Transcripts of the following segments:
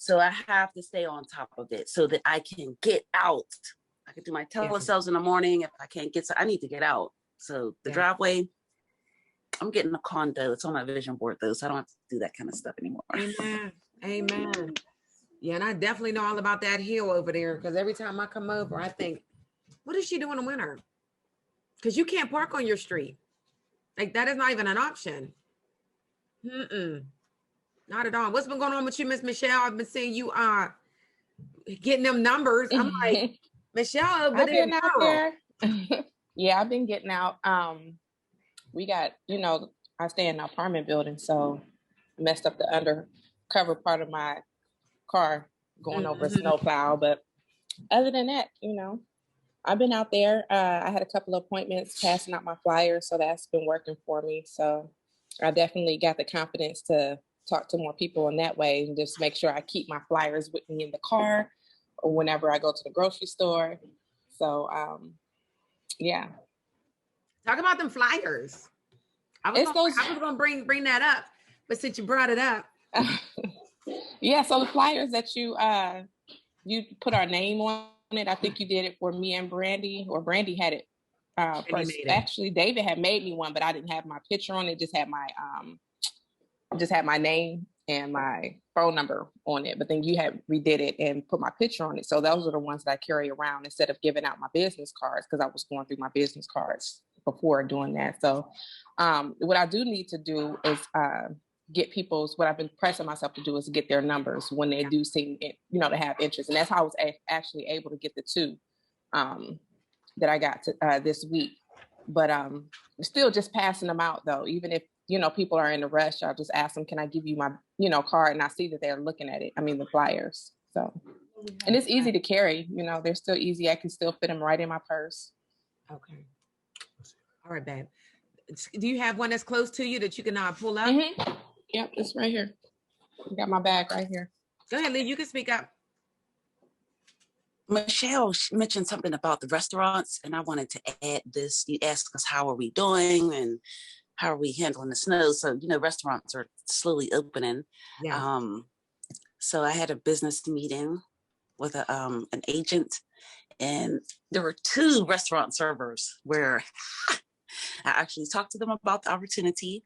So I have to stay on top of it so that I can get out. I can do my telesales in the morning. If I can't get, I need to get out. So the driveway, I'm getting a condo. It's on my vision board though, so I don't have to do that kind of stuff anymore. Amen. Amen. Yeah, and I definitely know all about that hill over there, because every time I come over, I think, what does she do in the winter? Because you can't park on your street. Like, that is not even an option. Not at all. What's been going on with you, Miss Michelle? I've been seeing you getting them numbers. I'm like, Michelle, but I've been out there. Yeah, I've been getting out. We got, I stay in an apartment building, so messed up the undercover part of my car going over a snowplow. But other than that, I've been out there. I had a couple of appointments passing out my flyers, so that's been working for me. So I definitely got the confidence to talk to more people in that way and just make sure I keep my flyers with me in the car or whenever I go to the grocery store. So, yeah. Talk about them flyers. I was going to bring that up, but since you brought it up. Yeah, so the flyers that you put our name on it. I think you did it for me and Brandy, or Brandy had it first. Actually, David had made me one, but I didn't have my picture on it. Just had my name and my phone number on it. But then you had redid it and put my picture on it. So those are the ones that I carry around instead of giving out my business cards, because I was going through my business cards before doing that. So what I do need to do is get what I've been pressing myself to do is get their numbers when they do seem, to have interest. And that's how I was actually able to get the 2 that I got this week. But still just passing them out though. Even if, people are in a rush, I'll just ask them, can I give you my, card? And I see that they're looking at it. I mean, the flyers. So, and it's easy to carry, they're still easy. I can still fit them right in my purse. Okay. All right, babe. Do you have one that's close to you that you can pull up? Mm-hmm. Yep, it's right here. I got my bag right here. Go ahead, Lee. You can speak up. Michelle mentioned something about the restaurants, and I wanted to add this. You asked us, how are we doing and how are we handling the snow? So, restaurants are slowly opening. Yeah. So I had a business meeting with an agent, and there were 2 restaurant servers where I actually talked to them about the opportunity.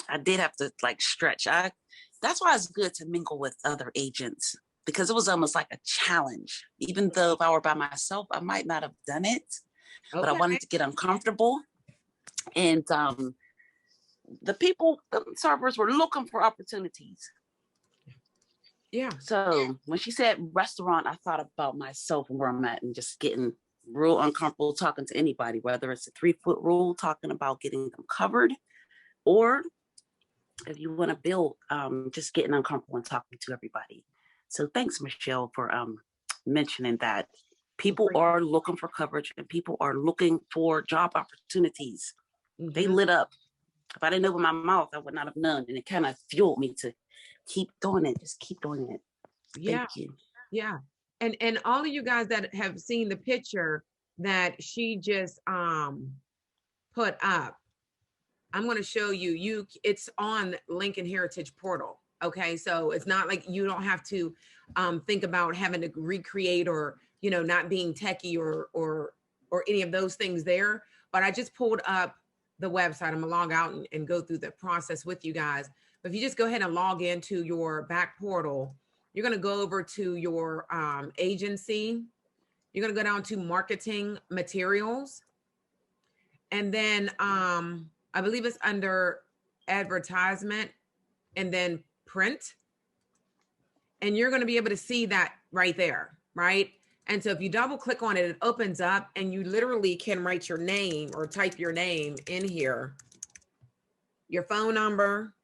I did have to stretch. That's why it's good to mingle with other agents, because it was almost like a challenge. Even though if I were by myself, I might not have done it, but I wanted to get uncomfortable. And the servers were looking for opportunities. Yeah. So when she said restaurant, I thought about myself and where I'm at and just getting real uncomfortable talking to anybody, whether it's a 3-foot rule, talking about getting them covered, or if you want to build, just getting uncomfortable and talking to everybody. So thanks, Michelle, for mentioning that. People are looking for coverage and people are looking for job opportunities. Mm-hmm. They lit up. If I didn't open my mouth, I would not have known. And it kind of fueled me to keep doing it. Just keep doing it. Thank you. Yeah. And all of you guys that have seen the picture that she just put up, I'm going to show you, it's on Lincoln Heritage Portal. Okay. So it's not like you don't have to think about having to recreate or, not being techie or any of those things there. But I just pulled up the website. I'm gonna log out and go through the process with you guys. But if you just go ahead and log into your back portal, you're going to go over to your agency. You're going to go down to marketing materials. And then I believe it's under advertisement and then print. And you're going to be able to see that right there, right? And so if you double click on it, it opens up and you literally can write your name or type your name in here, your phone number.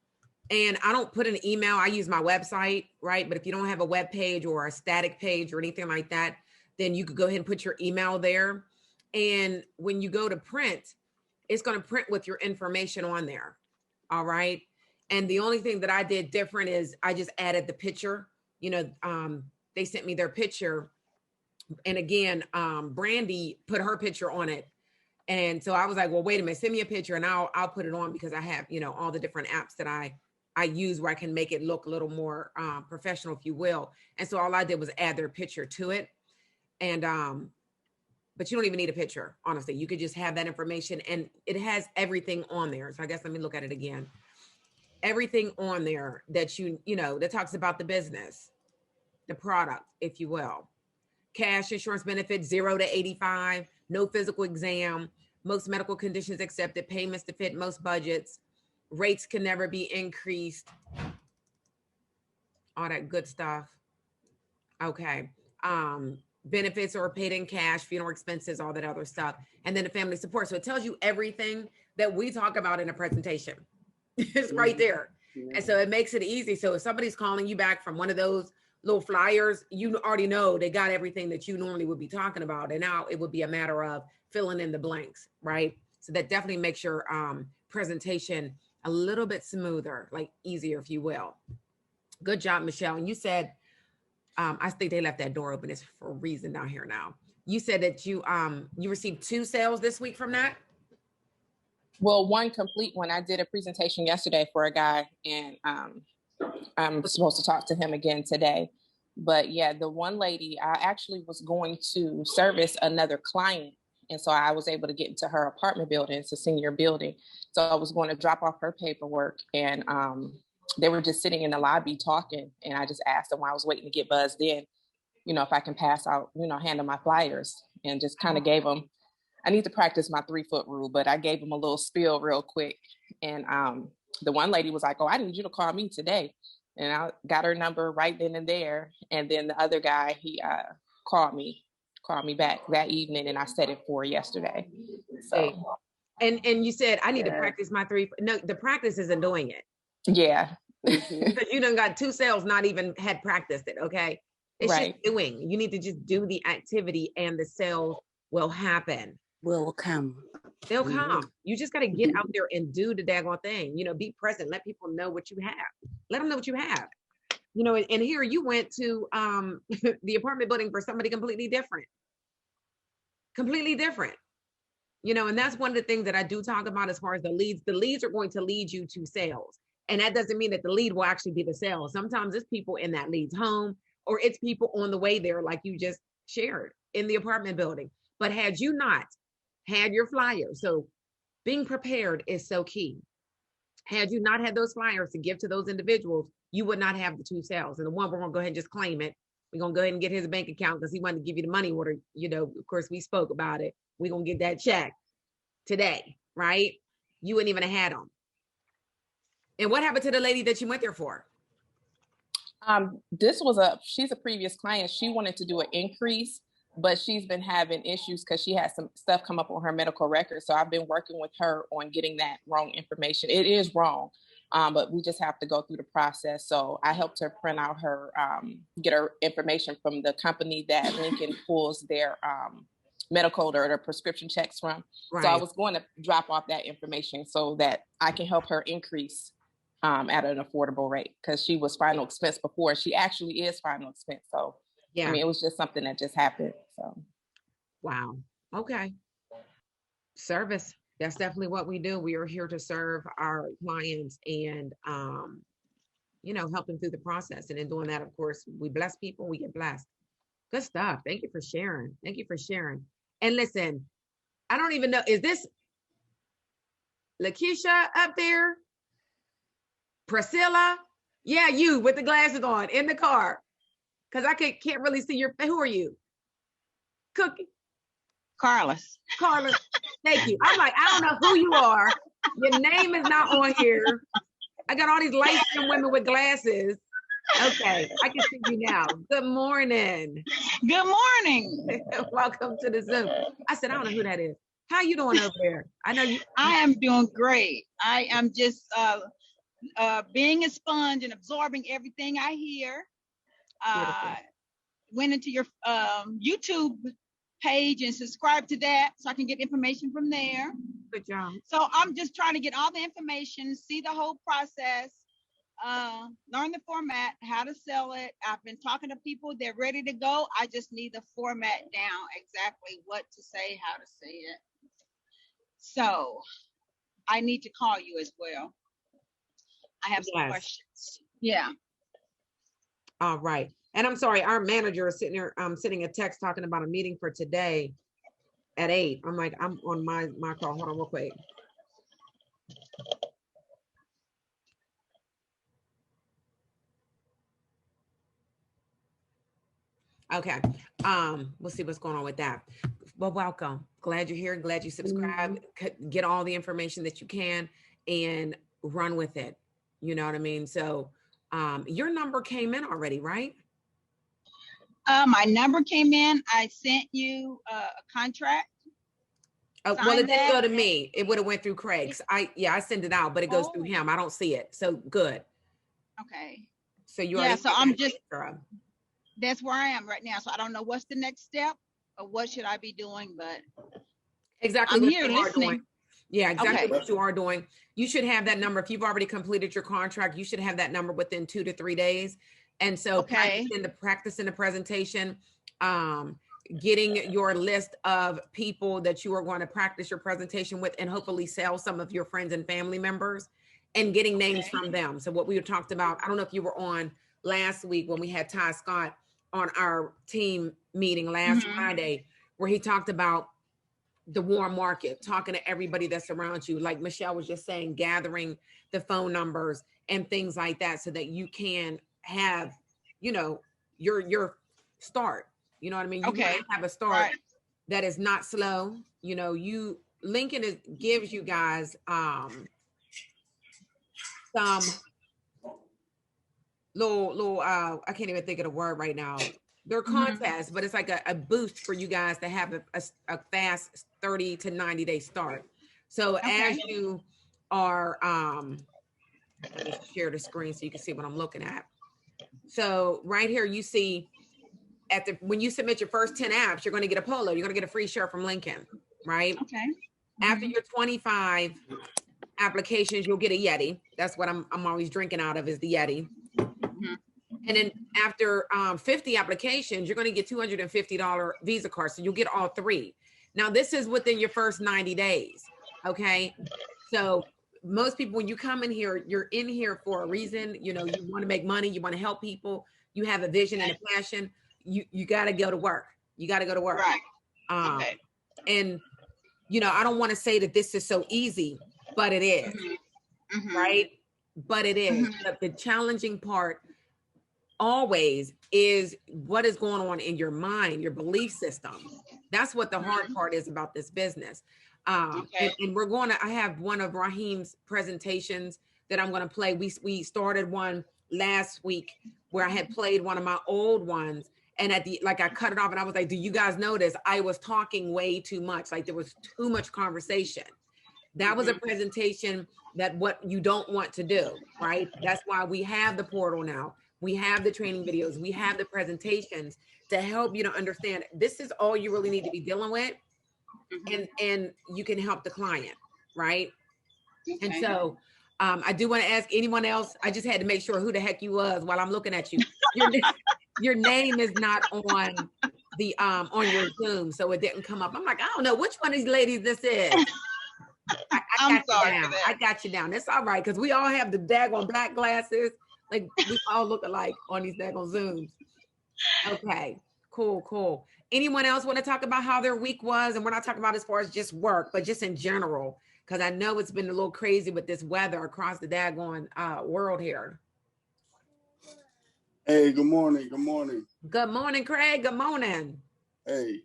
And I don't put an email. I use my website, right? But if you don't have a web page or a static page or anything like that, then you could go ahead and put your email there. And when you go to print, it's going to print with your information on there. All right. And the only thing that I did different is I just added the picture. They sent me their picture. And again, Brandy put her picture on it. And so I was like, well, wait a minute, send me a picture and I'll put it on because I have, all the different apps that I I use where I can make it look a little more professional, if you will. And so all I did was add their picture to it. And but you don't even need a picture, honestly. You could just have that information, and it has everything on there. So I guess let me look at it again. Everything on there that you know, that talks about the business, the product, if you will. Cash insurance benefits 0 to 85, no physical exam, most medical conditions accepted, payments to fit most budgets, rates can never be increased, all that good stuff. Okay. Benefits are paid in cash, funeral expenses, all that other stuff. And then the family support. So it tells you everything that we talk about in a presentation. It's right there. And so it makes it easy. So if somebody's calling you back from one of those little flyers, you already know they got everything that you normally would be talking about. And now it would be a matter of filling in the blanks, right? So that definitely makes your presentation a little bit smoother, like easier, if you will. Good job, Michelle. And you said, I think they left that door open. It's for a reason down here now. You said that you received 2 sales this week from that? Well, one complete one. I did a presentation yesterday for a guy, and I'm supposed to talk to him again today. But yeah, the one lady, I actually was going to service another client. And so I was able to get into her apartment building. It's a senior building. So I was going to drop off her paperwork, and they were just sitting in the lobby talking. And I just asked them while I was waiting to get buzzed in, you know, if I can pass out, you know, hand them my flyers, and just kind of gave them, I need to practice my 3-foot rule, but I gave them a little spiel real quick. And the one lady was like, oh, I need you to call me today. And I got her number right then and there. And then the other guy, he called me back that evening, and I set it for yesterday. So, and you said, I need to practice my 3. No, the practice isn't doing it. Yeah. Because you done got 2 sales, not even had practiced it. Okay. It's right. just doing. You need to just do the activity, and the sales will happen. Will come. They'll come. You just got to get out there and do the daggone thing. You know, be present. Let people know what you have. Let them know what you have. You know, and here you went to the apartment building for somebody completely different. Completely different. You know, and that's one of the things that I do talk about as far as the leads. The leads are going to lead you to sales. And that doesn't mean that the lead will actually be the sales. Sometimes it's people in that lead's home, or it's people on the way there, like you just shared in the apartment building. But had you not had your flyers, so being prepared is so key. Had you not had those flyers to give to those individuals, you would not have the 2 sales. And the one, we're going to go ahead and just claim it. We're going to go ahead and get his bank account because he wanted to give you the money order. You know, of course, we spoke about it. We're going to get that check today, right? You wouldn't even have had them. And what happened to the lady that you went there for? She's a previous client. She wanted to do an increase, but she's been having issues because she had some stuff come up on her medical record. So I've been working with her on getting that wrong information. It is wrong, but we just have to go through the process. So I helped her print out her, get her information from the company that Lincoln pulls their medical or their prescription checks from. Right. So I was going to drop off that information so that I can help her increase at an affordable rate, because she was final expense before. She actually is final expense. So yeah, I mean, it was just something that just happened. So wow. Okay. Service. That's definitely what we do. We are here to serve our clients and you know, help them through the process. And in doing that, of course, we bless people, we get blessed. Good stuff. Thank you for sharing. Thank you for sharing. And listen, I don't even know, is this Lakeisha up there? Priscilla? Yeah, you with the glasses on in the car. Because I can't really see your, who are you? Cookie? Carlos. Carlos, thank you. I'm like, I don't know who you are. Your name is not on here. I got all these light-skinned women with glasses. Okay, I can see you now. Good morning. Good morning. Welcome to the Zoom. I said, I don't know who that is. How you doing over there? I know you. I am doing great. I am just being a sponge and absorbing everything I hear. Went into your YouTube page and subscribed to that so I can get information from there. Good job. So I'm just trying to get all the information, see the whole process, learn the format, how to sell it. I've been talking to people, they're ready to go. I just need the format down, exactly what to say, how to say it. So I need to call you as well. I have some questions. Yeah. All right. And I'm sorry, our manager is sitting here, sending a text talking about a meeting for today at 8. I'm like, I'm on my call. Hold on real quick. Okay. We'll see what's going on with that. Well, welcome. Glad you're here. Glad you subscribe. Get all the information that you can and run with it. You know what I mean? So your number came in already, right? My number came in. I sent you a contract. Well, it didn't go to me. It would have went through Craig's. I send it out, but it goes through him. I don't see it. So good. Okay. So you so I'm just, that's where I am right now. So I don't know what's the next step or what should I be doing, but exactly I'm what here you are listening. doing. Yeah, exactly Okay. what you are doing. You should have that number. If you've already completed your contract, you should have that number within 2 to 3 days. And so practicing the presentation, getting your list of people that you are going to practice your presentation with and hopefully sell some of your friends and family members and getting names from them. So what we talked about, I don't know if you were on last week when we had Ty Scott on our team meeting last Friday, where he talked about the warm market, talking to everybody that's around you. Like Michelle was just saying, gathering the phone numbers and things like that so that you can have, your start. You know what I mean? You want to have a start that is not slow. Lincoln gives you guys some little I can't even think of the word right now. They're contests, but it's like a boost for you guys to have a fast 30 to 90 day start. So as you are, let me share the screen so you can see what I'm looking at. So right here, you see when you submit your first 10 apps, you're going to get a polo. You're going to get a free shirt from Lincoln, right? Okay. After your 25 applications, you'll get a Yeti. That's what I'm always drinking out of, is the Yeti. And then after 50 applications, you're going to get $250 Visa cards. So you'll get all 3. Now, this is within your first 90 days. Okay. So most people, when you come in here, you're in here for a reason. You want to make money. You want to help people. You have a vision and a passion. You got to go to work. You got to go to work. Right. And, I don't want to say that this is so easy, but it is. Right. But it is. But the challenging part always is what is going on in your mind, your belief system. That's what the hard part is about this business. And I have one of Raheem's presentations that I'm going to play. We started one last week where I had played one of my old ones, and I cut it off and I was like, do you guys notice I was talking way too much? Like there was too much conversation. That was a presentation that what you don't want to do, right? That's why we have the portal now. We have the training videos. We have the presentations to help you to understand this is all you really need to be dealing with. And you can help the client, right? And so I do want to ask anyone else. I just had to make sure who the heck you was while I'm looking at you. Your name is not on the on your Zoom, so it didn't come up. I'm like, I don't know which one of these ladies this is. I got you down. It's all right, because we all have the daggone black glasses. Like we all look alike on these daggone Zooms. Okay, cool. Anyone else want to talk about how their week was? And we're not talking about as far as just work, but just in general, because I know it's been a little crazy with this weather across the daggone world here. Hey, good morning. Good morning, Craig. Good morning. Hey.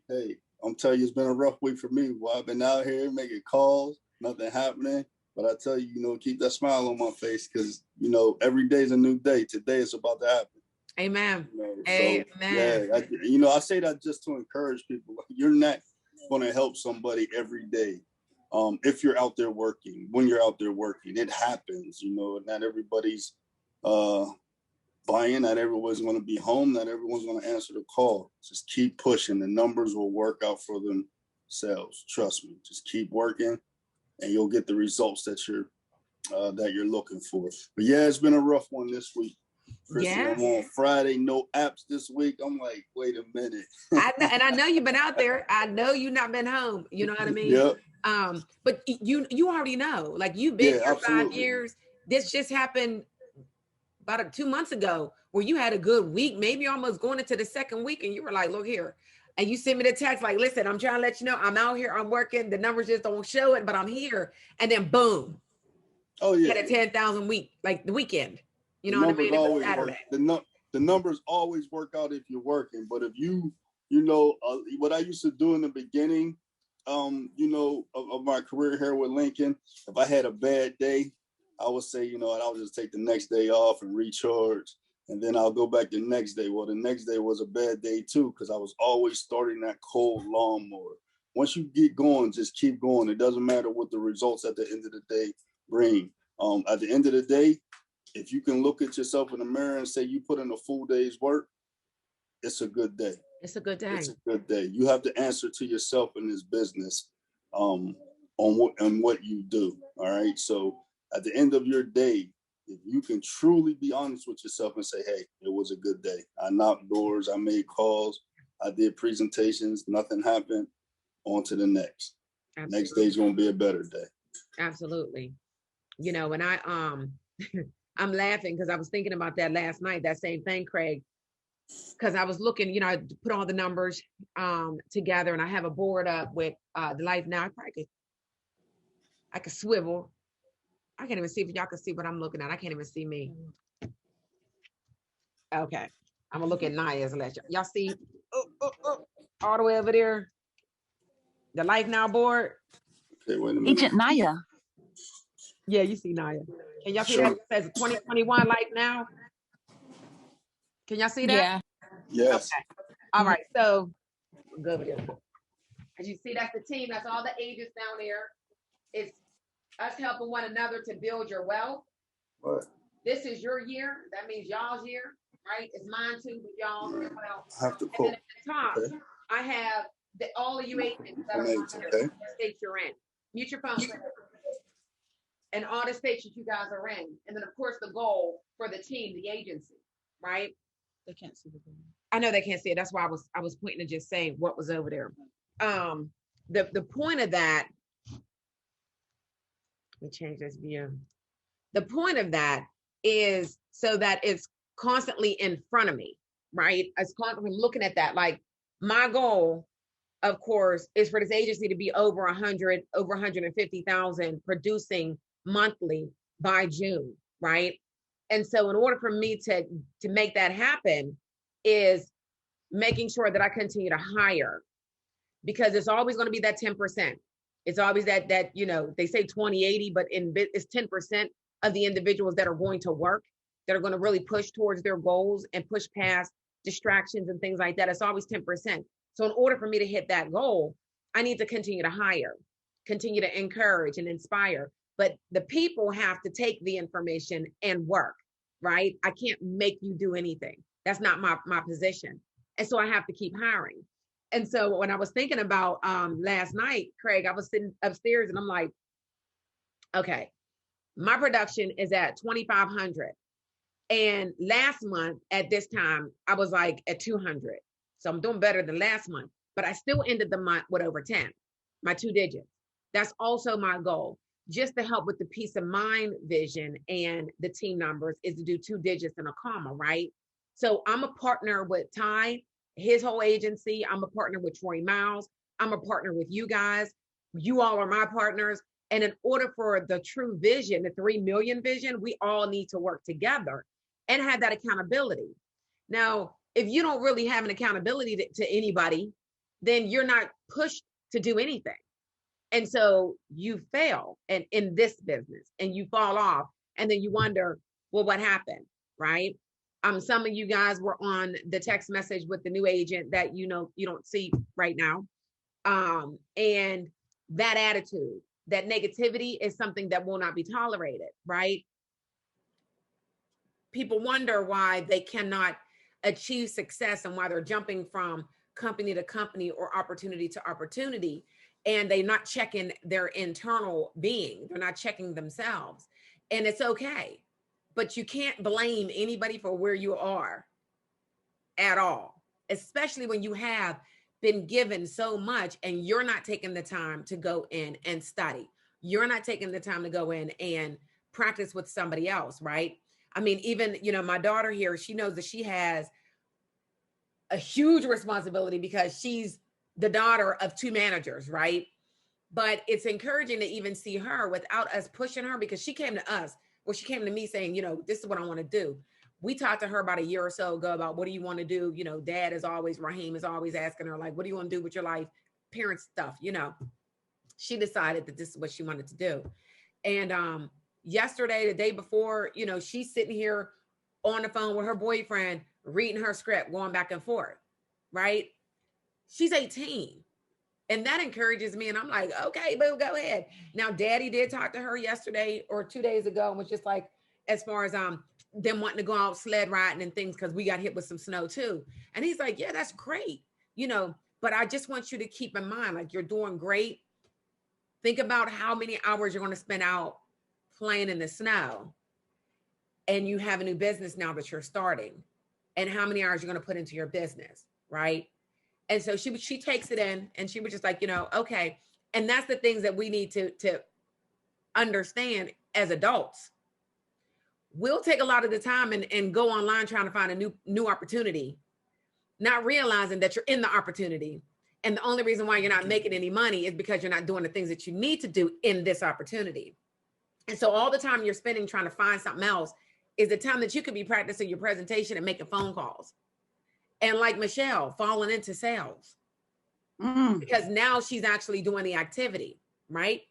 I'm telling you, it's been a rough week for me. Well, I've been out here making calls, nothing happening. But I tell you, keep that smile on my face because, every day is a new day. Today is about to happen. Amen. Amen. Yeah, I say that just to encourage people. You're not going to help somebody every day. If you're out there working, when you're out there working, it happens. Not everybody's buying. Not everyone's going to be home. Not everyone's going to answer the call. Just keep pushing. The numbers will work out for themselves. Trust me. Just keep working, and you'll get the results that you're looking for. But yeah, it's been a rough one this week. Chrissy, I'm on Friday, no apps this week. I'm like, wait a minute. I know you've been out there. I know you've not been home. You know what I mean? Yep. But you already know. Like you've been here 5 years. This just happened about 2 months ago where you had a good week, maybe almost going into the second week, and you were like, look here. And you sent me the text like, listen, I'm trying to let you know I'm out here, I'm working. The numbers just don't show it, but I'm here. And then boom. Oh yeah. You had a 10,000 week, like the weekend. You know the what I mean? always work. The numbers always work out if you're working. But if you know, what I used to do in the beginning, you know, of my career here with Lincoln, if I had a bad day, I would say, you know, I'll just take the next day off and recharge. And then I'll go back the next day. Well, the next day was a bad day too, because I was always starting that cold lawnmower. Once you get going, just keep going. It doesn't matter what the results at the end of the day bring. At the end of the day, if you can look at yourself in the mirror and say you put in a full day's work, it's a good day. It's a good day. It's a good day. You have to answer to yourself in this business on what you do. All right. So at the end of your day, if you can truly be honest with yourself and say, hey, it was a good day. I knocked doors, I made calls, I did presentations, nothing happened, on to the next. Absolutely. Next day's gonna be a better day. Absolutely. You know, and I'm laughing because I was thinking about that last night, that same thing, Craig, because I was looking, you know, I put all the numbers together, and I have a board up with the Life Now. I could swivel. I can't even see if y'all can see what I'm looking at. I can't even see me. Okay. I'm gonna look at Naya's lecture. Y'all see all the way over there? The Life Now board. Okay, wait a minute. Agent Naya. Yeah, you see Naya. Can y'all see that? It says 2021 Life Now. Can y'all see that? Yeah. Yes. Okay. All right. So good with it. As you see, that's the team. That's all the agents down there. It's us helping one another to build your wealth. Right. This is your year. That means y'all's year, right? It's mine too, but y'all's as well. I have to And quote. then at the top, okay, I have all of you agents that are okay, the states you're in. Mute your phone. And all the states that you guys are in. And then, of course, the goal for the team, the agency, right? They can't see the goal. I know they can't see it. That's why I was pointing to just saying what was over there. The point of that, let me change this view. The point of that is so that it's constantly in front of me, right? It's constantly looking at that. Like my goal, of course, is for this agency to be over 150,000 producing monthly by June, right? And so in order for me to make that happen is making sure that I continue to hire, because it's always going to be that 10%. It's always that, you know, they say 20-80, but it's 10% of the individuals that are going to work, that are going to really push towards their goals and push past distractions and things like that. It's always 10%. So in order for me to hit that goal, I need to continue to hire, continue to encourage and inspire. But the people have to take the information and work, right? I can't make you do anything. That's not my position. And so I have to keep hiring. And so when I was thinking about last night, Craig, I was sitting upstairs and I'm like, okay, my production is at 2,500. And last month at this time, I was like at 200. So I'm doing better than last month, but I still ended the month with over 10, my 2 digits. That's also my goal, just to help with the peace of mind vision and the team numbers, is to do 2 digits and a comma, right? So I'm a partner with Ty, his whole agency. I'm a partner with Troy Miles. I'm a partner with you guys. You all are my partners. And in order for the true vision, the 3 million vision, we all need to work together and have that accountability. Now, if you don't really have an accountability to anybody, then you're not pushed to do anything. And so you fail in this business and you fall off, and then you wonder, well, what happened, right? Some of you guys were on the text message with the new agent that you know you don't see right now. And that attitude, that negativity is something that will not be tolerated, right? People wonder why they cannot achieve success and why they're jumping from company to company or opportunity to opportunity, and they're not checking their internal being. They're not checking themselves. And it's okay, but you can't blame anybody for where you are at all, especially when you have been given so much and you're not taking the time to go in and study. You're not taking the time to go in and practice with somebody else, right? I mean, even, you know, my daughter here, she knows that she has a huge responsibility because she's the daughter of 2 managers, right? But it's encouraging to even see her without us pushing her, because she came to us, or she came to me saying, you know, this is what I want to do. We talked to her about a year or so ago about what do you want to do? You know, Raheem is always asking her, like, what do you want to do with your life? Parent stuff, you know. She decided that this is what she wanted to do. And yesterday, the day before, you know, she's sitting here on the phone with her boyfriend, reading her script, going back and forth, right? She's 18. And that encourages me. And I'm like, okay, boo, go ahead. Now, daddy did talk to her yesterday or 2 days ago and was just like, as far as them wanting to go out sled riding and things, because we got hit with some snow too. And he's like, yeah, that's great. You know, but I just want you to keep in mind, like, you're doing great. Think about how many hours you're going to spend out playing in the snow. And you have a new business now that you're starting. And how many hours you're going to put into your business, right? And so she takes it in, and she was just like, you know, okay. And that's the things that we need to understand as adults. We'll take a lot of the time and go online trying to find a new opportunity, not realizing that you're in the opportunity. And the only reason why you're not making any money is because you're not doing the things that you need to do in this opportunity. And so all the time you're spending trying to find something else is the time that you could be practicing your presentation and making phone calls. And like Michelle, falling into sales. Because now she's actually doing the activity, right?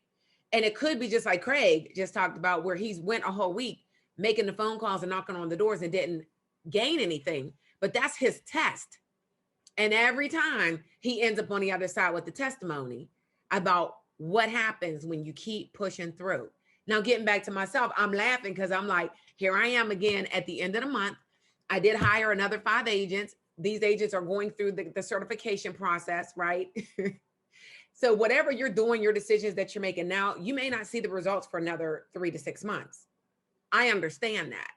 And it could be just like Craig just talked about, where he's went a whole week making the phone calls and knocking on the doors and didn't gain anything. But that's his test. And every time he ends up on the other side with the testimony about what happens when you keep pushing through. Now, getting back to myself, I'm laughing because I'm like, here I am again at the end of the month. I did hire another 5 agents. These agents are going through the certification process, right? So whatever you're doing, your decisions that you're making now, you may not see the results for another 3 to 6 months. I understand that.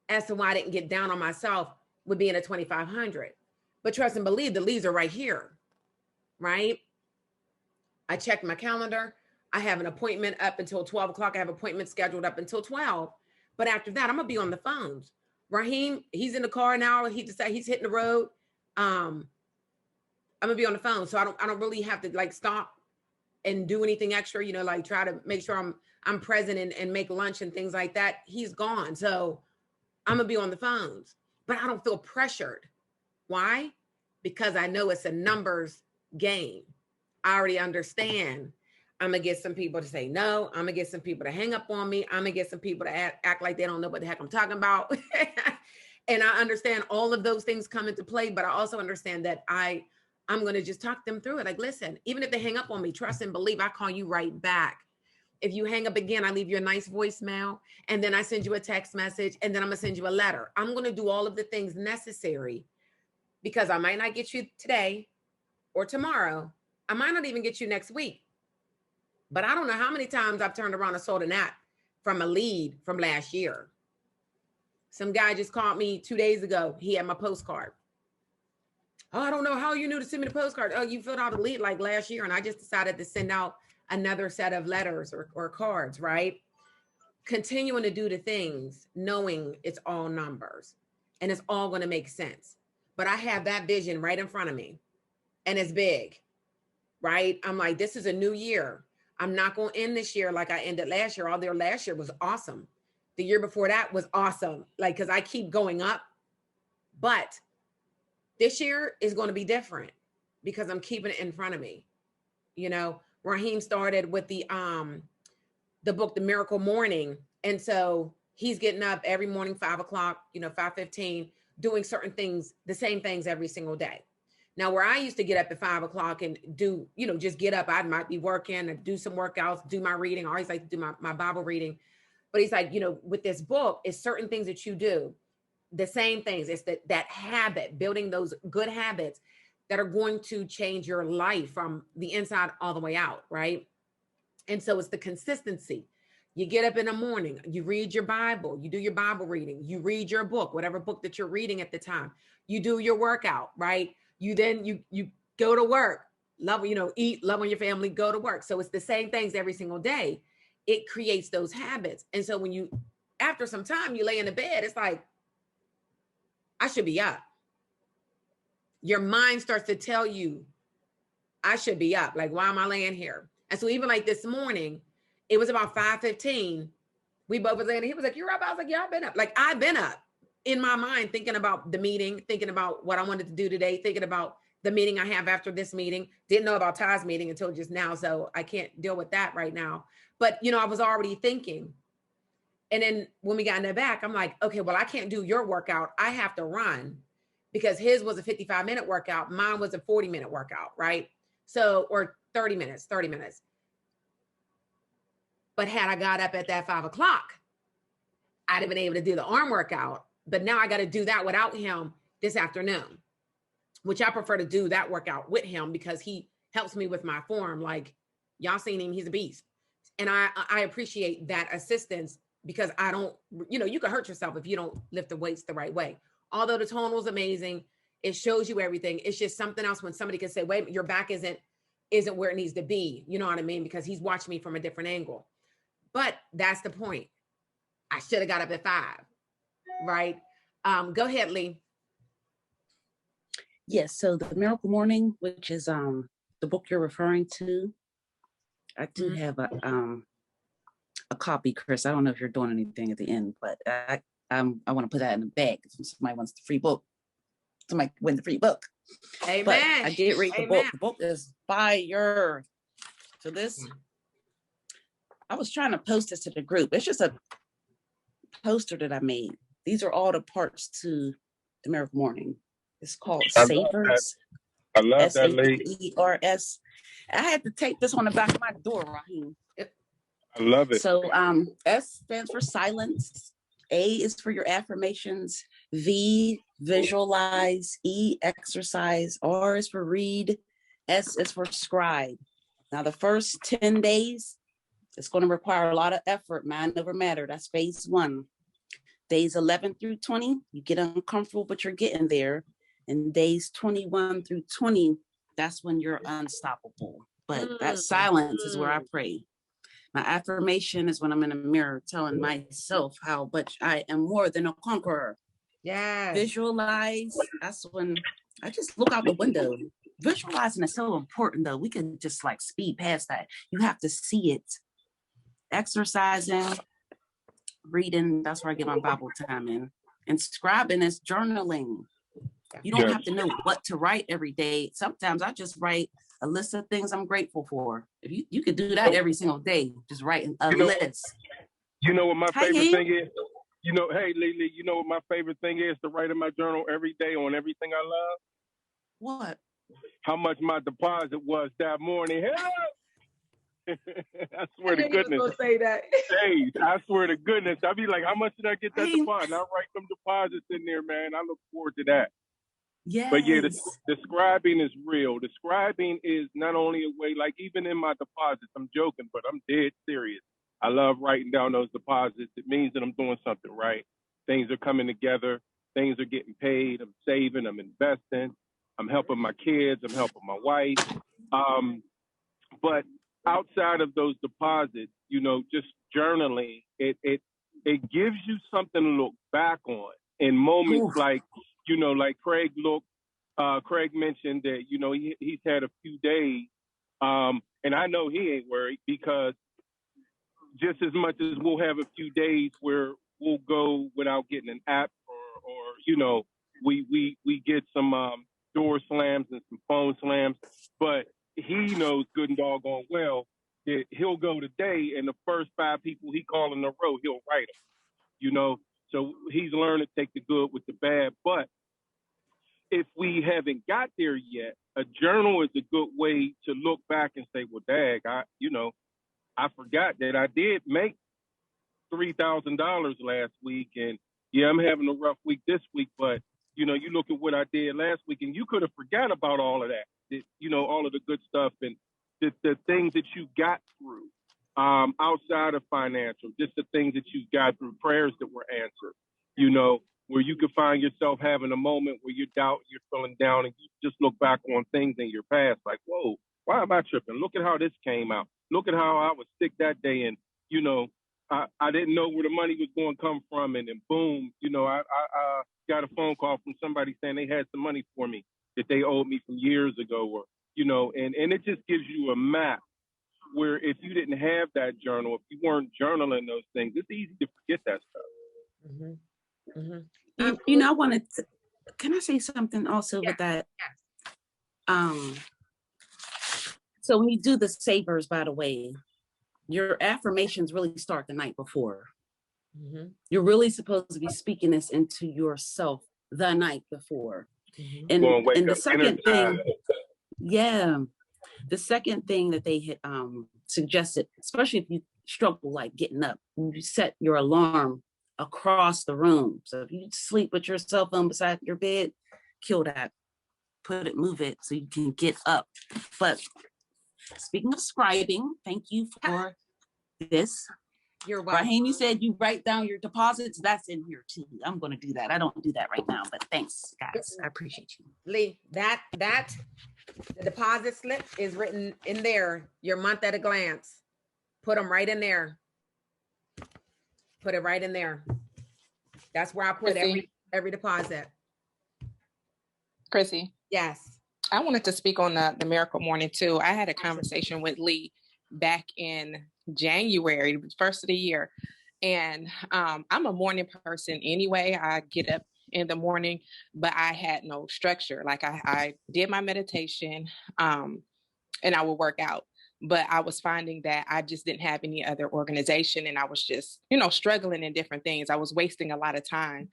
As to why I didn't get down on myself with being at 2,500. But trust and believe, the leads are right here, right? I checked my calendar. I have an appointment up until 12 o'clock. I have appointments scheduled up until 12. But after that, I'm going to be on the phones. Raheem, he's in the car now. He decided he's hitting the road. I'm going to be on the phone. So I don't really have to like stop and do anything extra, you know, like try to make sure I'm present and make lunch and things like that. He's gone. So I'm going to be on the phones, but I don't feel pressured. Why? Because I know it's a numbers game. I already understand. I'm going to get some people to say no. I'm going to get some people to hang up on me. I'm going to get some people to act like they don't know what the heck I'm talking about. And I understand all of those things come into play, but I also understand that I'm going to just talk them through it. Like, listen, even if they hang up on me, trust and believe, I call you right back. If you hang up again, I leave you a nice voicemail, and then I send you a text message, and then I'm going to send you a letter. I'm going to do all of the things necessary, because I might not get you today or tomorrow. I might not even get you next week. But I don't know how many times I've turned around and sold an app from a lead from last year. Some guy just called me 2 days ago. He had my postcard. Oh, I don't know how you knew to send me the postcard. Oh, you filled out a lead like last year. And I just decided to send out another set of letters or cards, right? Continuing to do the things, knowing it's all numbers and it's all going to make sense. But I have that vision right in front of me, and it's big, right? I'm like, this is a new year. I'm not going to end this year like I ended last year. Although last year was awesome. The year before that was awesome. Like, because I keep going up. But this year is going to be different because I'm keeping it in front of me. You know, Raheem started with the book, The Miracle Morning. And so he's getting up every morning, 5 o'clock, 5:15, doing certain things, the same things every single day. Now, where I used to get up at 5 o'clock and do, just get up, I might be working and do some workouts, do my reading. I always like to do my Bible reading. But he's like, with this book, it's certain things that you do, the same things. It's that habit, building those good habits that are going to change your life from the inside all the way out, right? And so it's the consistency. You get up in the morning, you read your Bible, you do your Bible reading, you read your book, whatever book that you're reading at the time, you do your workout, right? You go to work, eat, love on your family, go to work. So it's the same things every single day. It creates those habits. And so when you after some time, you lay in the bed, it's like, I should be up. Your mind starts to tell you, I should be up. Like, why am I laying here? And so even like this morning, it was about 5:15. We both was laying. He was like, "You're up." I was like, "Yeah, I've been up." Like, I've been up in my mind, thinking about the meeting, thinking about what I wanted to do today, thinking about the meeting I have after this meeting. Didn't know about Ty's meeting until just now, so I can't deal with that right now. But I was already thinking. And then when we got in the back, I'm like, okay, well, I can't do your workout. I have to run, because his was a 55-minute workout. Mine was a 40-minute workout, right? So, or 30 minutes. But had I got up at that 5 o'clock, I'd have been able to do the arm workout. But now I got to do that without him this afternoon, which I prefer to do that workout with him, because he helps me with my form. Like, y'all seen him, he's a beast. And I appreciate that assistance, because I don't, you can hurt yourself if you don't lift the weights the right way. Although the tone was amazing, it shows you everything. It's just something else when somebody can say, wait, your back isn't where it needs to be. You know what I mean? Because he's watching me from a different angle. But that's the point. I should have got up at 5, right? Go ahead, Lee. Yes, so the Miracle Morning, which is the book you're referring to, I do have a copy, Chris. I don't know if you're doing anything at the end, but I want to put that in the bag if somebody wants the free book. Somebody win the free book. Amen. But I did read the book. The book is fire. So this, I was trying to post this to the group. It's just a poster that I made. These are all the parts to the Miracle Morning. It's called Savers. I love that, Lee. SAVERS. I had to take this on the back of my door, Raheem. I love it. So S stands for silence. A is for your affirmations. V, visualize. E, exercise. R is for read. S is for scribe. Now, the first 10 days, it's going to require a lot of effort, mind over matter. That's phase 1. Days 11 through 20, you get uncomfortable, but you're getting there. And days 21 through 20, that's when you're unstoppable. But that silence is where I pray. My affirmation is when I'm in the mirror telling myself how much I am more than a conqueror. Yeah. Visualize, that's when I just look out the window. Visualizing is so important, though. We can just like speed past that. You have to see it. Exercising, reading, that's where I get my Bible time in. And scribing is journaling. You don't have to know what to write every day. Sometimes I just write a list of things I'm grateful for. If you could do that every single day, just writing a list. You know what my favorite thing is? Hey, Lily, you know what my favorite thing is to write in my journal every day on everything I love? What? How much my deposit was that morning. Hello! I swear to goodness. Say that. Hey, I swear to goodness. I'll be like, how much did I get that deposit? And I'll write some deposits in there, man. I look forward to that. Yes. But yeah, the scribing is real. The scribing is not only a way, like even in my deposits, I'm joking, but I'm dead serious. I love writing down those deposits. It means that I'm doing something right. Things are coming together. Things are getting paid. I'm saving. I'm investing. I'm helping my kids. I'm helping my wife. But outside of those deposits, just journaling, it gives you something to look back on in moments like Craig mentioned that, he's had a few days, and I know he ain't worried, because just as much as we'll have a few days where we'll go without getting an app or we get some door slams and some phone slams, but he knows good and doggone well that he'll go today and the first 5 people he call in a row, he'll write them, so he's learned to take the good with the bad. But if we haven't got there yet, a journal is a good way to look back and say, well, dag, I forgot that I did make $3,000 last week. And yeah, I'm having a rough week this week, but you look at what I did last week and you could have forgot about all of that, all of the good stuff and the things that you got through outside of financial, just the things that you got through, prayers that were answered, where you could find yourself having a moment where you're doubting, you're feeling down, and you just look back on things in your past like, whoa, why am I tripping? Look at how this came out. Look at how I was sick that day, and, I didn't know where the money was going to come from, and then boom, you know, I got a phone call from somebody saying they had some money for me that they owed me from years ago, or you know, and it just gives you a map where if you didn't have that journal, if you weren't journaling those things, it's easy to forget that stuff. Mm-hmm. Mm-hmm. You know, I wanted to, can I say something also with that? Yes. So when you do the savers, by the way, your affirmations really start the night before. Mm-hmm. You're really supposed to be speaking this into yourself the night before. Mm-hmm. And the second thing, yeah, the second thing that they had suggested, especially if you struggle like getting up, you set your alarm across the room. So if you sleep with your cell phone beside your bed, kill that, move it so you can get up. But speaking of scribing, thank you for this. You're welcome. Raheem, you said you write down your deposits. That's in here too. I'm going to do that. I don't do that right now, but thanks, guys. I appreciate you. Lee, the deposit slip is written in there, your month at a glance. Put them right in there. Put it right in there. That's where I put every deposit. Chrissy. Yes. I wanted to speak on the Miracle Morning too. I had a conversation with Lee back in January, the first of the year. And I'm a morning person anyway. I get up in the morning, but I had no structure. Like I did my meditation and I would work out. But I was finding that I just didn't have any other organization, and I was just, you know, struggling in different things. I was wasting a lot of time.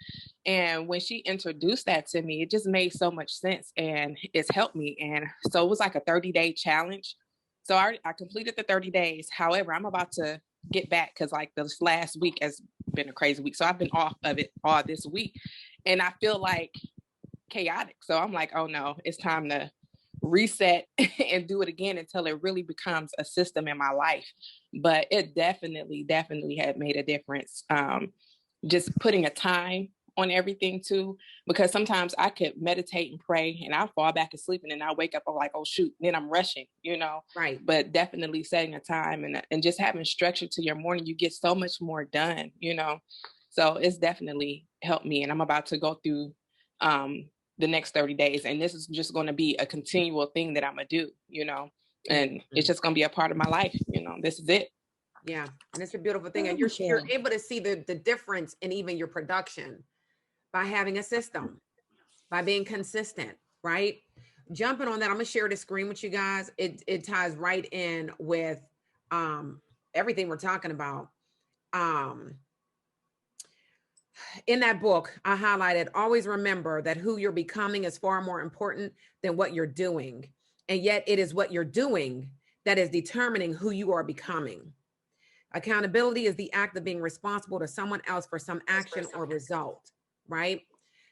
And when she introduced that to me, it just made so much sense, and it's helped me. And so it was like a 30-day challenge. So I completed the 30 days. However, I'm about to get back because like this last week has been a crazy week. So I've been off of it all this week, and I feel like chaotic. So I'm like, oh no, it's time to reset and do it again until it really becomes a system in my life. But it definitely had made a difference. Just putting a time on everything too, because sometimes I could meditate and pray and I'll fall back asleep and then I wake up, I'm like, oh shoot, then I'm rushing, you know? Right. But definitely setting a time and just having structure to your morning, you get so much more done, you know? So it's definitely helped me. And I'm about to go through the next 30 days. And this is just going to be a continual thing that I'm going to do, you know, and it's just going to be a part of my life. You know, this is it. Yeah. And it's a beautiful thing. And you're able to see the difference in even your production by having a system, by being consistent, right? Jumping on that, I'm going to share the screen with you guys. It ties right in with everything we're talking about. In that book, I highlighted, always remember that who you're becoming is far more important than what you're doing. And yet it is what you're doing that is determining who you are becoming. Accountability is the act of being responsible to someone else for some action or result, right?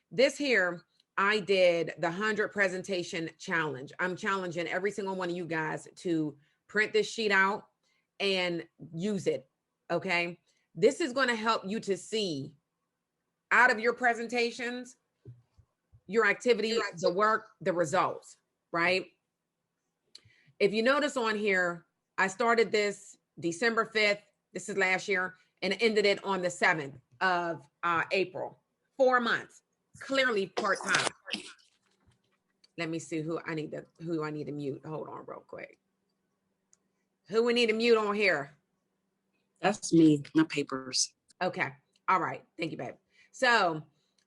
This here, I did the 100 presentation challenge. I'm challenging every single one of you guys to print this sheet out and use it, okay? This is going to help you to see out of your presentations, your activity, the work, the results, right? If you notice on here, I started this December 5th, this is last year, and ended it on the 7th of April. 4 months, clearly part-time. Let me see who I need to mute. Hold on real quick. Who we need to mute on here? That's me, my papers. Okay, all right, thank you, babe. So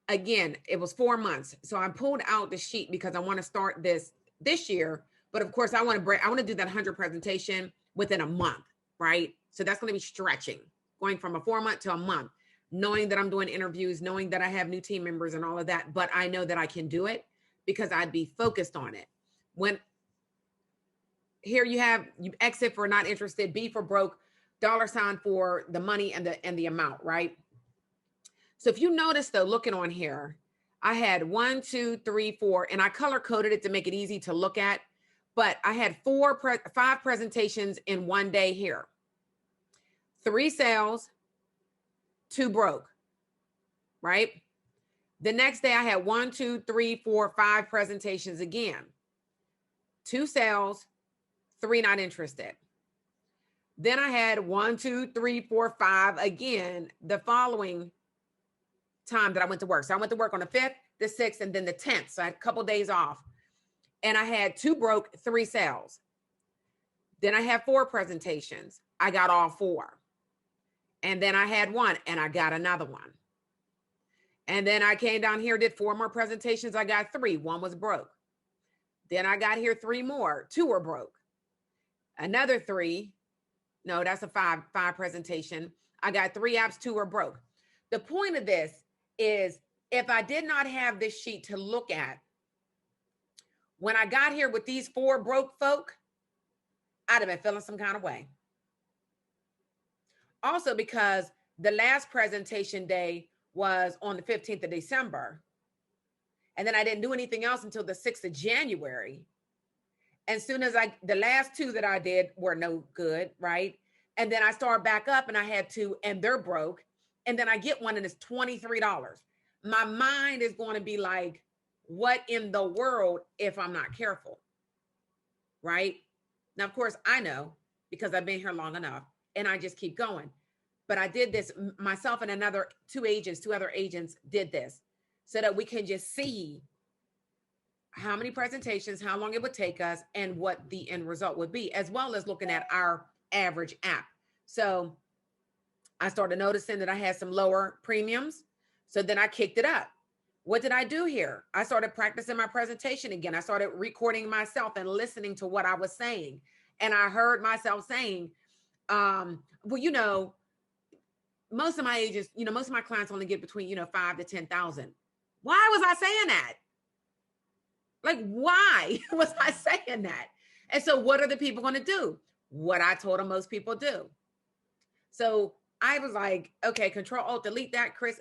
again, it was 4 months. So I pulled out the sheet because I want to start this year. But of course, I want to do that 100 presentation within a month, right? So that's going to be stretching, going from a 4 month to a month, knowing that I'm doing interviews, knowing that I have new team members and all of that. But I know that I can do it because I'd be focused on it. When here you exit for not interested, B for broke, $ for the money and the amount, right? So if you notice though, looking on here, I had 1, 2, 3, 4, and I color coded it to make it easy to look at, but I had 5 presentations in one day here. 3 sales, 2 broke, right? The next day I had 1, 2, 3, 4, 5 presentations again. 2 sales, 3 not interested. Then I had 1, 2, 3, 4, 5 again the following time that I went to work. So I went to work on the 5th, the 6th, and then the 10th. So I had a couple of days off. And I had 2 broke, 3 sales. Then I had 4 presentations. I got all 4. And then I had 1 and I got another one. And then I came down here, did 4 more presentations. I got 3. 1 was broke. Then I got here 3 more. 2 were broke. Another 3. No, that's a 5 presentation. I got 3 apps, 2 were broke. The point of this is if I did not have this sheet to look at, when I got here with these 4 broke folk, I'd have been feeling some kind of way. Also because the last presentation day was on the 15th of December. And then I didn't do anything else until the 6th of January. And soon as the last 2 that I did were no good, right? And then I started back up and I had 2 and they're broke. And then I get one and it's $23. My mind is going to be like, what in the world if I'm not careful, right? Now, of course, I know because I've been here long enough and I just keep going. But I did this, myself and another 2 other agents did this so that we can just see how many presentations, how long it would take us, and what the end result would be, as well as looking at our average app. So I started noticing that I had some lower premiums. So then I kicked it up. What did I do here? I started practicing my presentation again. I started recording myself and listening to what I was saying. And I heard myself saying, well, you know, most of my agents, you know, most of my clients only get between, you know, 5 to 10,000. Why was I saying that? Like, why was I saying that? And so what are the people going to do? What I told them most people do. So I was like, okay, Control Alt, delete that, Chris,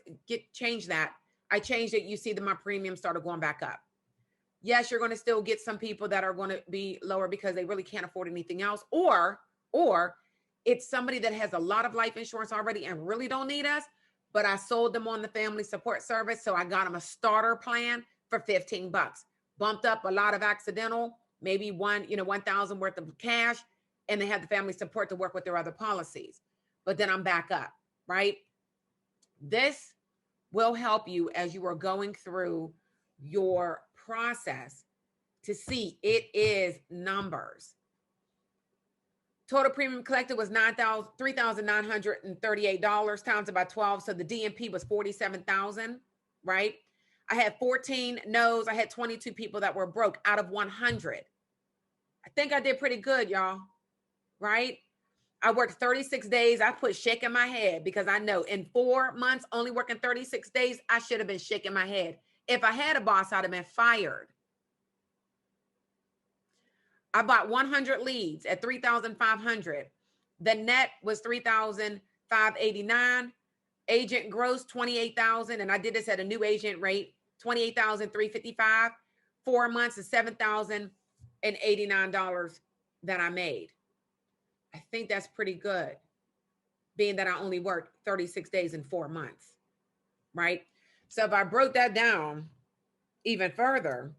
change that. I changed it. You see that my premium started going back up. Yes, you're going to still get some people that are going to be lower because they really can't afford anything else. Or it's somebody that has a lot of life insurance already and really don't need us, but I sold them on the family support service. So I got them a starter plan for $15. Bumped up a lot of accidental, maybe 1,000 worth of cash, and they had the family support to work with their other policies. But then I'm back up, right? This will help you as you are going through your process to see it is numbers. Total premium collected was $3,938 times by 12. So the DMP was $47,000, right? I had 14 no's. I had 22 people that were broke out of 100. I think I did pretty good, y'all, right? I worked 36 days. I put shaking my head because I know in 4 months, only working 36 days, I should have been shaking my head. If I had a boss, I'd have been fired. I bought 100 leads at $3,500. The net was $3,589. Agent gross $28,000, and I did this at a new agent rate, $28,355. 4 months is $7,089 that I made. I think that's pretty good, being that I only worked 36 days in 4 months, right? So if I broke that down even further,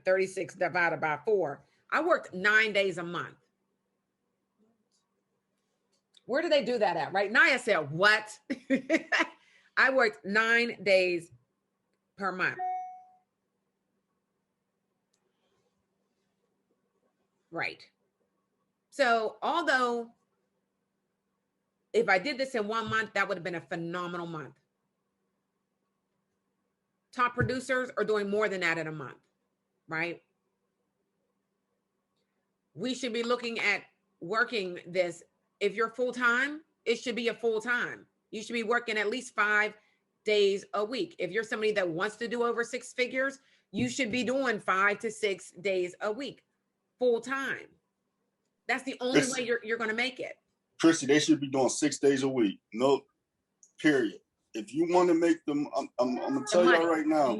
36 divided by 4, I worked 9 days a month. Where do they do that at, right? Naya said, what? I worked 9 days per month. Right. So although if I did this in 1 month, that would have been a phenomenal month. Top producers are doing more than that in a month, right? We should be looking at working this. If you're full-time, it should be a full-time. You should be working at least 5 days a week. If you're somebody that wants to do over 6 figures, you should be doing 5 to 6 days a week, full-time. That's the only way you're going to make it. Chrissy, they should be doing 6 days a week. No, period. If you want to make them, I'm going to tell y'all right now,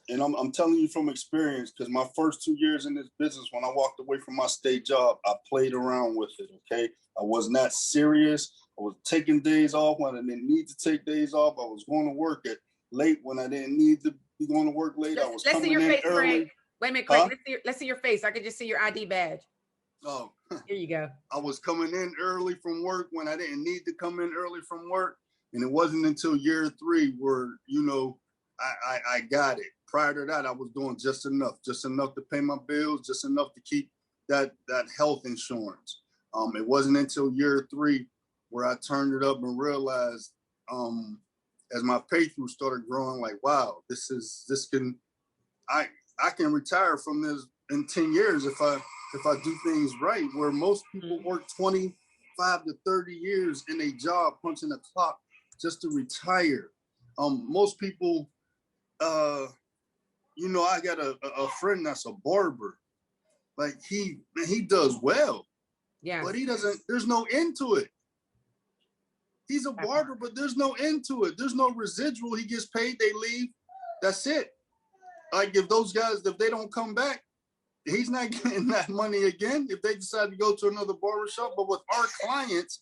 and I'm telling you from experience, because my first 2 years in this business, when I walked away from my state job, I played around with it, okay? I was not serious. I was taking days off when I didn't need to take days off. I was going to work at late when I didn't need to be going to work late. I was coming in early. Wait a minute, Craig. Let's see your face. I could just see your ID badge. Oh, here you go. I was coming in early from work when I didn't need to come in early from work. And it wasn't until year 3 where, you know, I got it. Prior to that, I was doing just enough to pay my bills, just enough to keep that health insurance. It wasn't until year 3 where I turned it up and realized, as my pay through started growing, like, wow, I can retire from this in 10 years if I do things right, where most people work 25 to 30 years in a job punching a clock just to retire. Most people, you know, I got a friend that's a barber. Like he does well. Yeah. But there's no end to it. He's a barber, but there's no end to it. There's no residual. He gets paid, they leave. That's it. Like if those guys, if they don't come back, he's not getting that money again if they decide to go to another barbershop. But with our clients,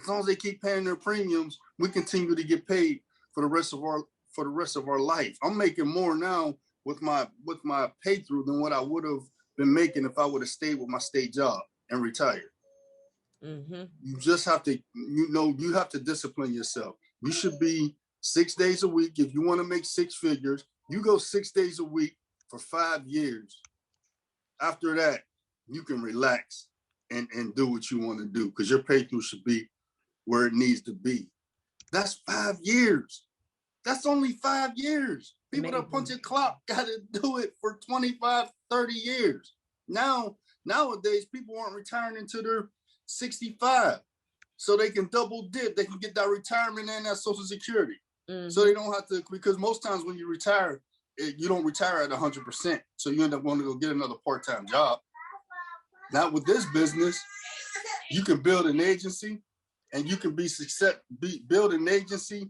as long as they keep paying their premiums, we continue to get paid for the rest of our life. I'm making more now with my pay through than what I would have been making if I would have stayed with my state job and retired. Mm-hmm. You just have to, you have to discipline yourself. You should be 6 days a week. If you want to make 6 figures, you go 6 days a week for 5 years. After that, you can relax and do what you want to do because your pay through should be where it needs to be. That's 5 years. That's only 5 years. People that punch a clock got to do it for 25, 30 years. Nowadays, people aren't retiring until they're 65. So they can double dip. They can get that retirement and that Social Security. Mm-hmm. So they don't have to, because most times when you retire, you don't retire at 100%. So you end up wanting to go get another part-time job. Not with this business. You can build an agency and you can build an agency,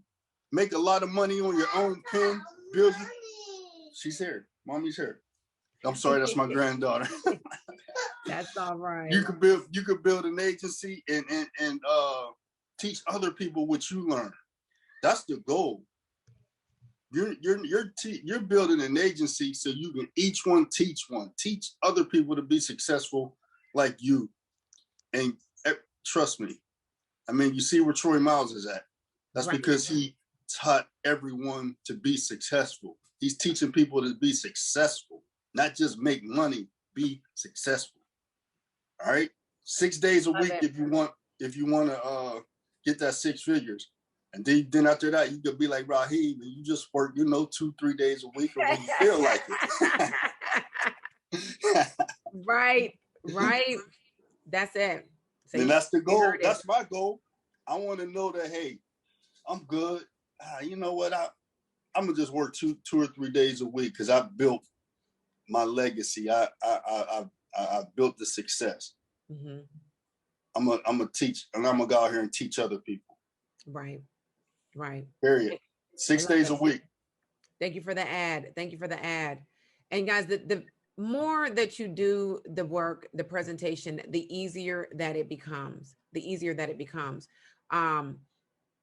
make a lot of money on your own pen, build. She's here. Mommy's here. I'm sorry, that's my granddaughter. That's all right. You could build an agency and teach other people what you learn. That's the goal. You're building an agency so you can each one. Teach other people to be successful like you. And trust me, I mean, you see where Troy Miles is at. That's right. Because he taught everyone to be successful. He's teaching people to be successful, not just make money, be successful. All right, 6 days a week if you want to get that 6 figures. And then after that, you could be like Raheem, and you just work, 2-3 days a week or when you feel like it. Right. That's it. So and that's the goal. That's my goal. I want to know that, hey, I'm good. You know what? I'm gonna just work 2 or 3 days a week because I built my legacy. I built the success. Mm-hmm. I'm gonna teach, and I'm gonna go out here and teach other people. Right. Period. 6 days a week. Thank you for the ad. And guys, the more that you do the work, the presentation, the easier that it becomes.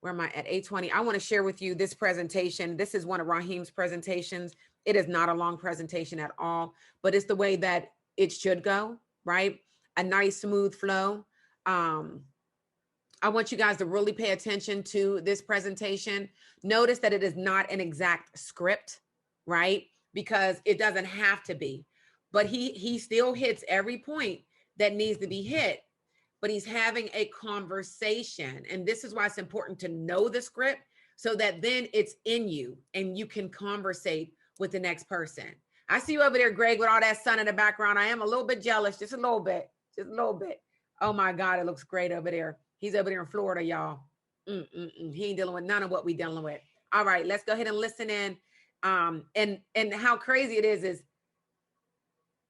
Where am I at? 8:20. I want to share with you this presentation. This is one of Raheem's presentations. It is not a long presentation at all, but it's the way that it should go, right? A nice, smooth flow. I want you guys to really pay attention to this presentation. Notice that it is not an exact script, right? Because it doesn't have to be, but he still hits every point that needs to be hit, but he's having a conversation. And this is why it's important to know the script so that then it's in you and you can conversate with the next person. I see you over there, Greg, with all that sun in the background. I am a little bit jealous, just a little bit. Oh my God, it looks great over there. He's over there in Florida, y'all. He ain't dealing with none of what we dealing with. All right, let's go ahead and listen in. And how crazy it is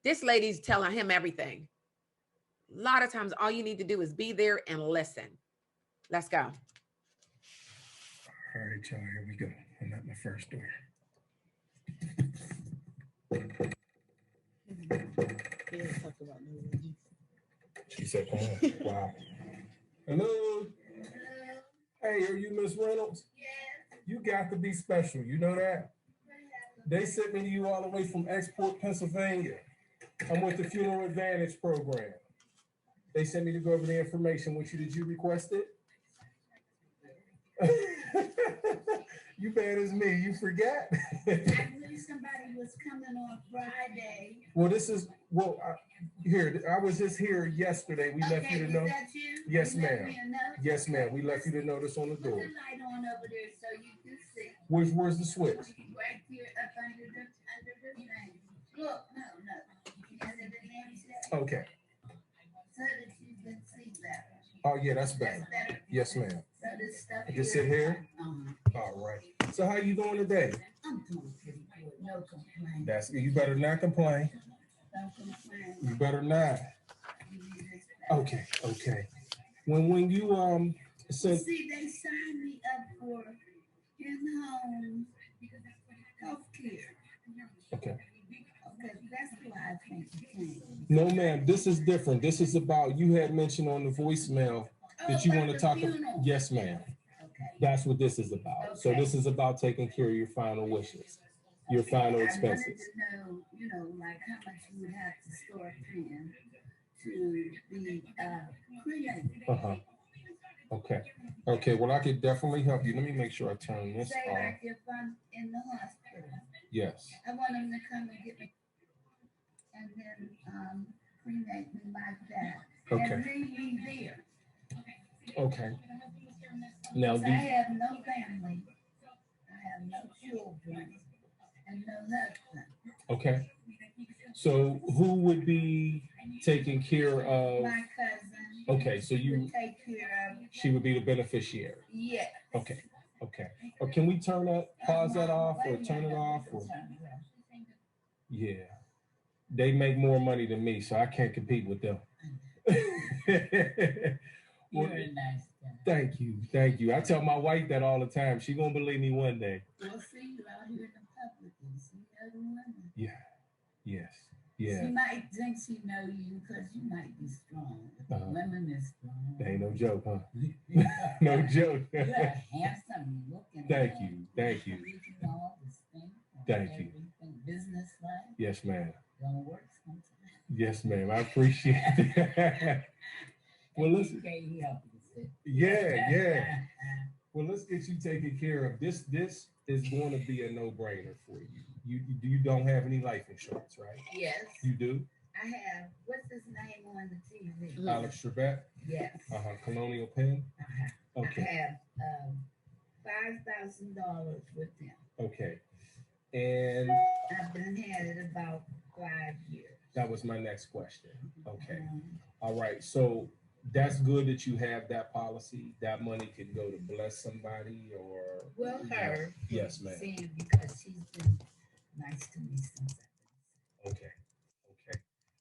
this lady's telling him everything. A lot of times, all you need to do is be there and listen. Let's go. All right, y'all, here we go. I'm at my first door. She said, oh, wow. Hello? Hey, are you Miss Reynolds? Yes. You got to be special. You know that? They sent me to you all the way from Export, Pennsylvania. I'm with the Funeral Advantage program. They sent me to go over the information with you. Did you request it? You bad as me. You forgot. I knew somebody was coming on Friday. Well, this is, here, I was just here yesterday. We left you to know. That you? Yes, You left ma'am. me a note? Yes, ma'am. We left you the notice on the Put the door. light on over there so you can see. Where's the switch? Right here up under the thing. Look, no. Under the name tag. Okay. So that you can see that. Oh, yeah, that's better. That's better. Yes, ma'am. So this stuff I just sit here? All right. So how you doing today? I'm doing pretty good. No complaint. That's, you better not complain. No complaint. You better not. Okay. When you sent, See, they signed me up for in-home healthcare. okay. Okay, that's why I think you came. No, ma'am, this is different. This is about, you had mentioned on the voicemail that you about want to the talk. funeral. Yes, ma'am. Okay. That's what this is about. So Okay. this is about taking care of your final wishes, your final expenses. I wanted to know, like how much you would have to start paying to be cremated. Uh-huh. Okay, well, I could definitely help you. Let me make sure I turn this Say off. like if I'm in the hospital, Yes. I want them to come and get me and then cremate me like that. Okay. And leave me there. Okay. Now, I have no family. I have no children and no husband. okay. So who would be taking care of? My cousin. Okay, so you, would take care of. she would be the beneficiary. Yeah. Okay. Or can we turn that, pause that off or turn it off? Or? Yeah. They make more money than me, so I can't compete with them. Well, You're a nice guy. thank you. I tell my wife that all the time. She gonna believe me one day. We'll see you out here in the public and see other women. Yeah. Yes. She Yeah. might think she know you because you might be strong. But the women is strong. That ain't no joke, huh? No joke. You're handsome looking. Thank you. All this thing, Thank you. everything, business life. Yes, ma'am. Gonna work sometime. Yes, ma'am. I appreciate it. Well, listen. Yeah. Well, let's get you taken care of. This is going to be a no-brainer for you. You don't have any life insurance, right? Yes. You do? I have. What's his name on the TV? Alex Trebek? Yes. Colonial Penn? I Okay. have $5,000 with them. Okay. And I've been had it about 5 years. that was my next question. Okay. All right. So that's good that you have that policy. That money can go to bless somebody or. Well, her. Yes, ma'am. Because she's been nice to me since I've been. Okay.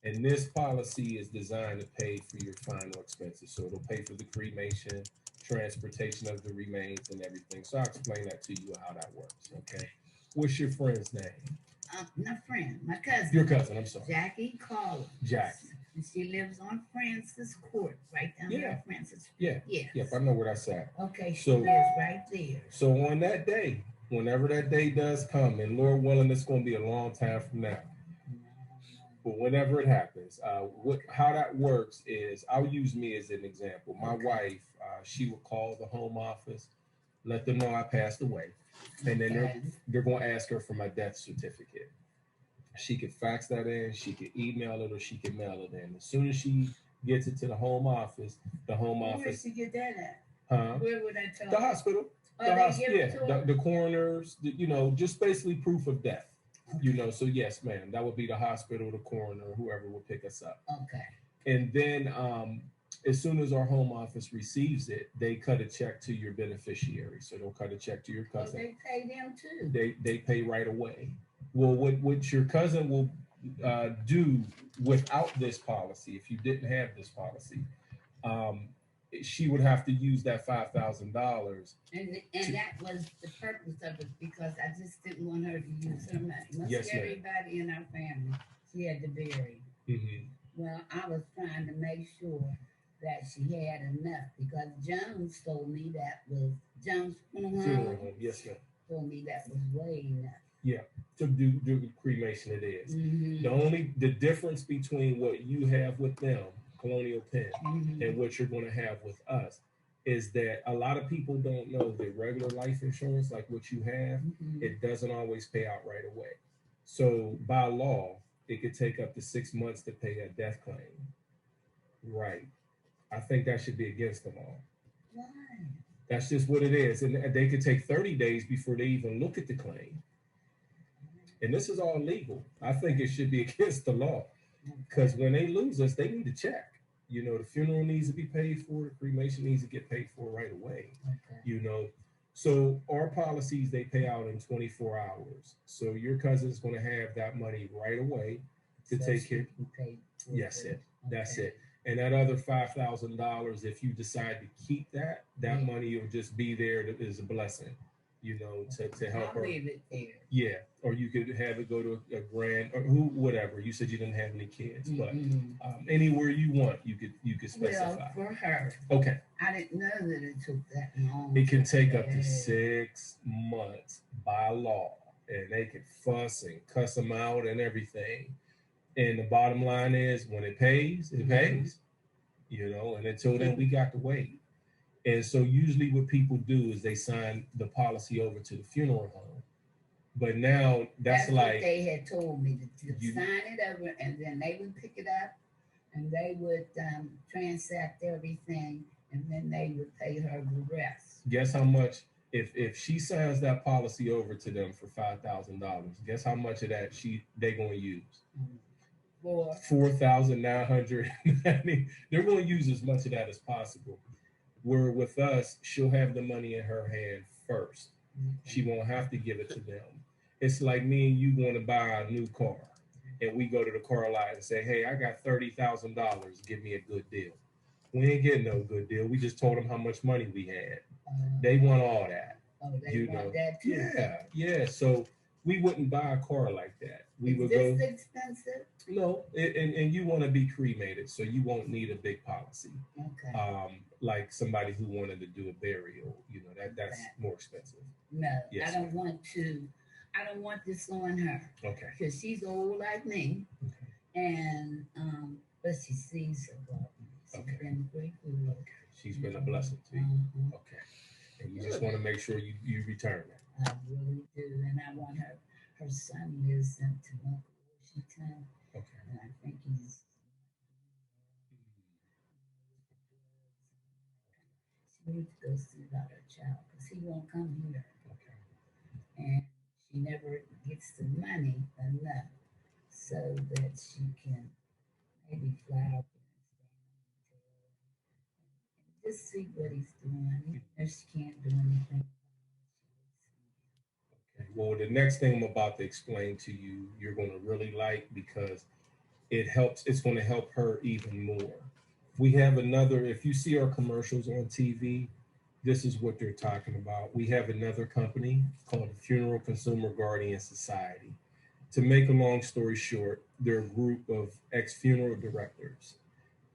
And this policy is designed to pay for your final expenses. So it'll pay for the cremation, transportation of the remains and everything. So I'll explain that to you how that works. Okay. What's your friend's name? My friend, my cousin. Your cousin, I'm sorry. Jackie Collins. Jackie. And she lives on Francis Court, right down there on Francis. Yeah. Yes. Yep, I know where that's at. Okay, she So- lives right there. So on that day, whenever that day does come, and Lord willing, it's going to be a long time from now. But whenever it happens, how that works is, I'll use me as an example. My wife, she would call the home office, let them know I passed away, and then they're going to ask her for my death certificate. She could fax that in, she could email it, or she could mail it in. As soon as she gets it to the home office, Where did she get that at? huh? Where would I tell The her? hospital. Oh, The they hospital, give it to her? the coroners, just basically proof of death. So yes, ma'am, that would be the hospital, the coroner, whoever will pick us up. Okay. And then as soon as our home office receives it, they cut a check to your beneficiary. So they'll cut a check to your Well, cousin. they pay them too. They pay right away. Well, what your cousin will do without this policy, if you didn't have this policy, she would have to use that $5,000. And that was the purpose of it, because I just didn't want her to use her money. Yes, ma'am. Everybody in our family, she had to bury. Mm-hmm. Well, I was trying to make sure that she had enough, because Jones told me that was Jones Funeral Funeral Home home, yes, ma'am. told me that was way enough. Yeah, to do cremation it is. The difference between what you have with them, Colonial Penn, and what you're going to have with us is that a lot of people don't know that regular life insurance, like what you have, it doesn't always pay out right away. So by law, it could take up to 6 months to pay a death claim. Right. I think that should be against the law. Why? That's just what it is. And they could take 30 days before they even look at the claim. And this is all legal. I think it should be against the law. Because when they lose us, they need to check. You know, the funeral needs to be paid for, the cremation needs to get paid for right away. You know, so our policies, they pay out in 24 hours. So your cousin's going to have that money right away to take care. Yes, that's it. And that other $5,000, if you decide to keep that, money will just be there as a blessing, you know, to help her. Leave it there. Yeah, or you could have it go to a grand or whatever. You said you didn't have any kids, but anywhere you want, you could specify. Well, for her. Okay. I didn't know that it took that long. It can take up to 6 months by law, and they can fuss and cuss them out and everything. And the bottom line is, when it pays, it pays. You know, and until then, we got to wait. And so usually what people do is they sign the policy over to the funeral home. But now that's like what they had told me to sign it over, and then they would pick it up, and they would transact everything, and then they would pay her the rest. Guess how much? If she signs that policy over to them for $5,000, guess how much of that they gonna use? 4,990. They're going to use as much of that as possible. Where with us, she'll have the money in her hand first. She won't have to give it to them. It's like me and you going to buy a new car, and we go to the car lot and say, "Hey, I got $30,000. Give me a good deal." We ain't getting no good deal. We just told them how much money we had. They want all that. They want that too. Yeah. So we wouldn't buy a car like that. We would go. Is this expensive? No, and you want to be cremated, so you won't need a big policy. Okay. Like somebody who wanted to do a burial, you know, that's more expensive. No, yes, I don't want to. I don't want this on her. Okay. Because she's old like me, and but she sees a lot. She's been pretty good. Okay. She's been a blessing to you. Okay. And you just want to make sure you return it. I really do, and I want her. Her son lives in Tacoma, Washington. Okay. And I think he's. She needs to go see about her child because he won't come here. Okay. And she never gets the money enough so that she can maybe fly up and just see what he's doing. If she can't do anything. Well, the next thing I'm about to explain to you, you're going to really like because it's going to help her even more. We have if you see our commercials on TV, this is what they're talking about. We have another company called the Funeral Consumer Guardian Society. To make a long story short, they're a group of ex-funeral directors.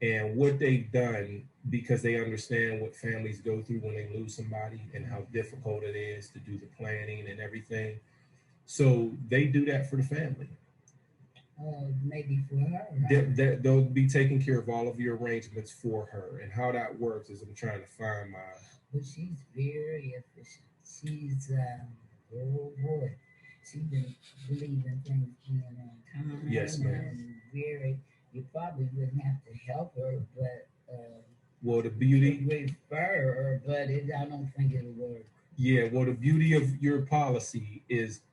And what they've done, because they understand what families go through when they lose somebody and how difficult it is to do the planning and everything. So they do that for the family. Maybe for her. Right? They'll be taking care of all of your arrangements for her. And how that works is I'm trying to find my... Well, she's very efficient. She's, oh boy, she's been believing things being on time. Yes, ma'am. You probably wouldn't have to help her, but well, the beauty refer her, but I don't think it'll work. Yeah, well, the beauty of your policy is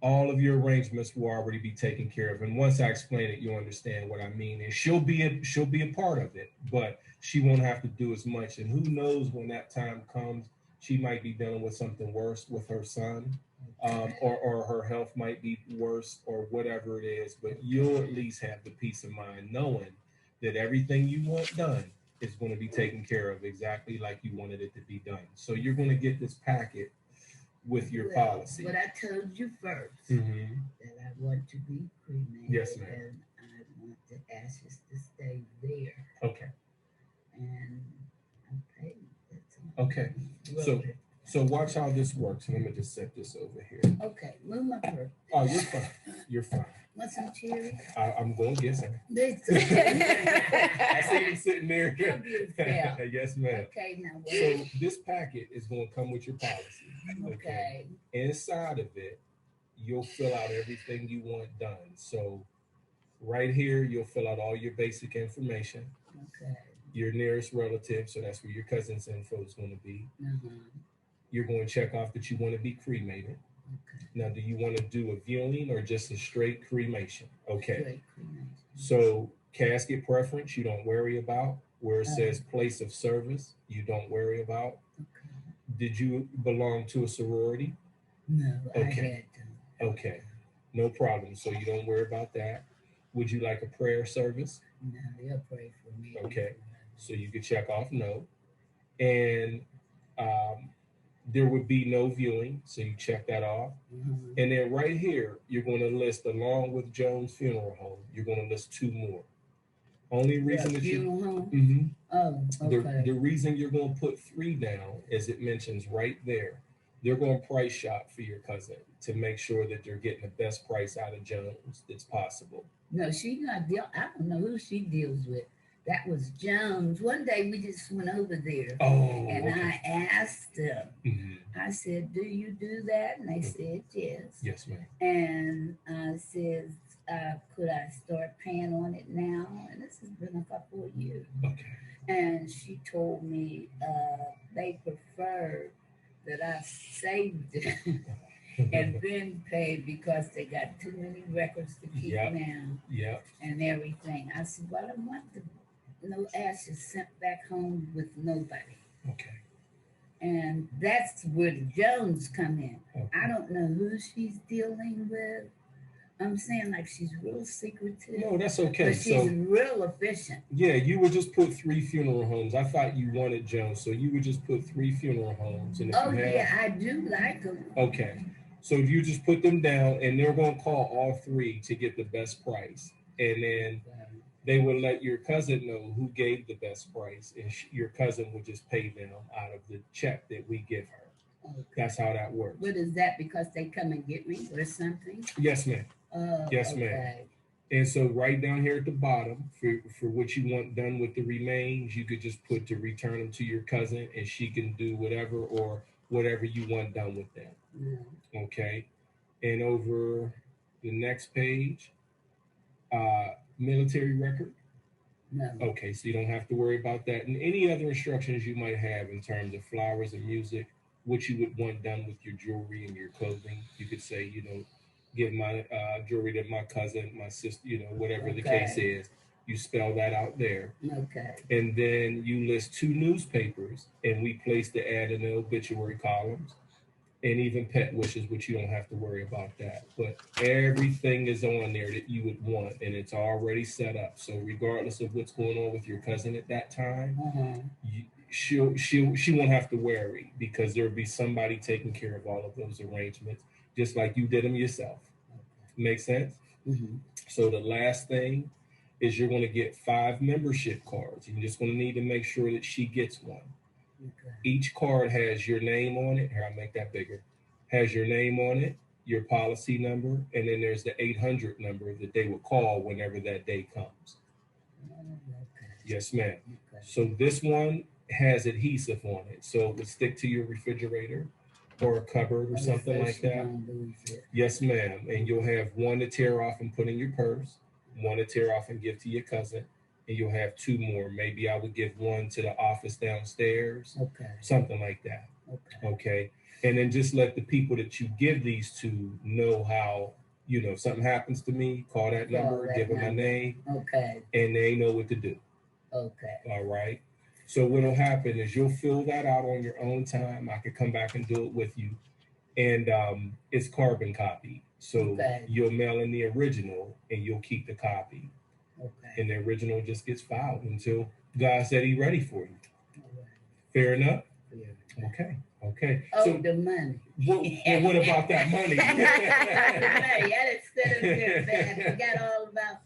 all of your arrangements will already be taken care of, and once I explain it, you'll understand what I mean. And she'll be a part of it, but she won't have to do as much. And who knows when that time comes, she might be dealing with something worse with her son. Or her health might be worse or whatever it is, but you'll at least have the peace of mind knowing that everything you want done is going to be taken care of exactly like you wanted it to be done. So you're going to get this packet with your policy. But I told you first that I want to be cremated. Yes, ma'am. And I want the ashes to stay there. Okay. And I paid. That's all. Okay. So So watch how this works. Let me just set this over here. Okay, move my purse. Oh, you're fine. You're fine. Want some cherry? I'm going to get some. I see you sitting there. Yeah. Yes, ma'am. Okay, now. So this packet is going to come with your policy. Okay. Inside of it, you'll fill out everything you want done. So right here, you'll fill out all your basic information. Okay. Your nearest relative, so that's where your cousin's info is going to be. Mm-hmm. You're going to check off that you want to be cremated. Okay. Now, do you want to do a viewing or just a straight cremation? Okay. Straight cremation. So casket preference, you don't worry about. Where it says place of service, you don't worry about. Okay. Did you belong to a sorority? No, Okay. I had to. Okay. No problem. So you don't worry about that. Would you like a prayer service? No, they'll pray for me. Okay. So you could check off no. And there would be no viewing. So you check that off. Mm-hmm. And then right here, you're going to list, along with Jones Funeral Home, you're going to list 2 more. Only reason that you... home? Mm-hmm. Oh, okay. The reason you're going to put 3 down is it mentions right there, they're going to price shop for your cousin to make sure that they're getting the best price out of Jones that's possible. No, she's not I don't know who she deals with. That was Jones. One day we just went over there. Oh, and okay. I asked them, I said, do you do that? And they said, yes. Yes, ma'am. And I said, could I start paying on it now? And this has been a couple of years. Okay. And she told me they prefer that I saved it and then paid because they got too many records to keep now. Yeah. And everything. I said, well, I want no ashes sent back home with nobody. Okay. And that's where the Jones come in. Okay. I don't know who she's dealing with. I'm saying like she's real secretive. No, that's okay. But she's real efficient. Yeah, you would just put 3 funeral homes. I thought you wanted Jones, so you would just put 3 funeral homes. And if you have, yeah, I do like them. Okay. So if you just put them down, and they're going to call all 3 to get the best price. And then they will let your cousin know who gave the best price, and your cousin will just pay them out of the check that we give her. Okay. That's how that works. What is that? Because they come and get me or something? Yes, ma'am. Yes, okay. ma'am. And so right down here at the bottom, for what you want done with the remains, you could just put to return them to your cousin, and she can do whatever or whatever you want done with them. Yeah. Okay. And over the next page, military record. No. Okay, so you don't have to worry about that. And any other instructions you might have in terms of flowers and music, what you would want done with your jewelry and your clothing, you could say, give my jewelry to my cousin, my sister, whatever the case is. You spell that out there. Okay. And then you list 2 newspapers, and we place the ad in the obituary columns, and even pet wishes, which you don't have to worry about that. But everything is on there that you would want, and it's already set up. So regardless of what's going on with your cousin at that time, she won't have to worry, because there'll be somebody taking care of all of those arrangements, just like you did them yourself. Make sense? Mm-hmm. So the last thing is you're going to get 5 membership cards. You're just going to need to make sure that she gets one. Okay. Each card has your name on it. Here, I'll make that bigger. Has your name on it, your policy number, and then there's the 800 number that they will call whenever that day comes. Okay. Yes, ma'am. Okay. So this one has adhesive on it, so it would stick to your refrigerator or a cupboard or something like that. Yes, ma'am. And you'll have one to tear off and put in your purse, one to tear off and give to your cousin, and you'll have 2 more. Maybe I would give one to the office downstairs. Okay. Something like that. Okay. Okay. And then just let the people that you give these to know how, if something happens to me, call that number, give them my name. Okay. And they know what to do. Okay. All right. So what'll happen is you'll fill that out on your own time. I could come back and do it with you. And it's carbon copy. So you'll mail in the original and you'll keep the copy. Okay. And the original just gets filed until God said he's ready for you. Right. Fair enough? Yeah. Okay. Okay. Oh, so the money. what about that money? The money. I just sit up there and forgot all about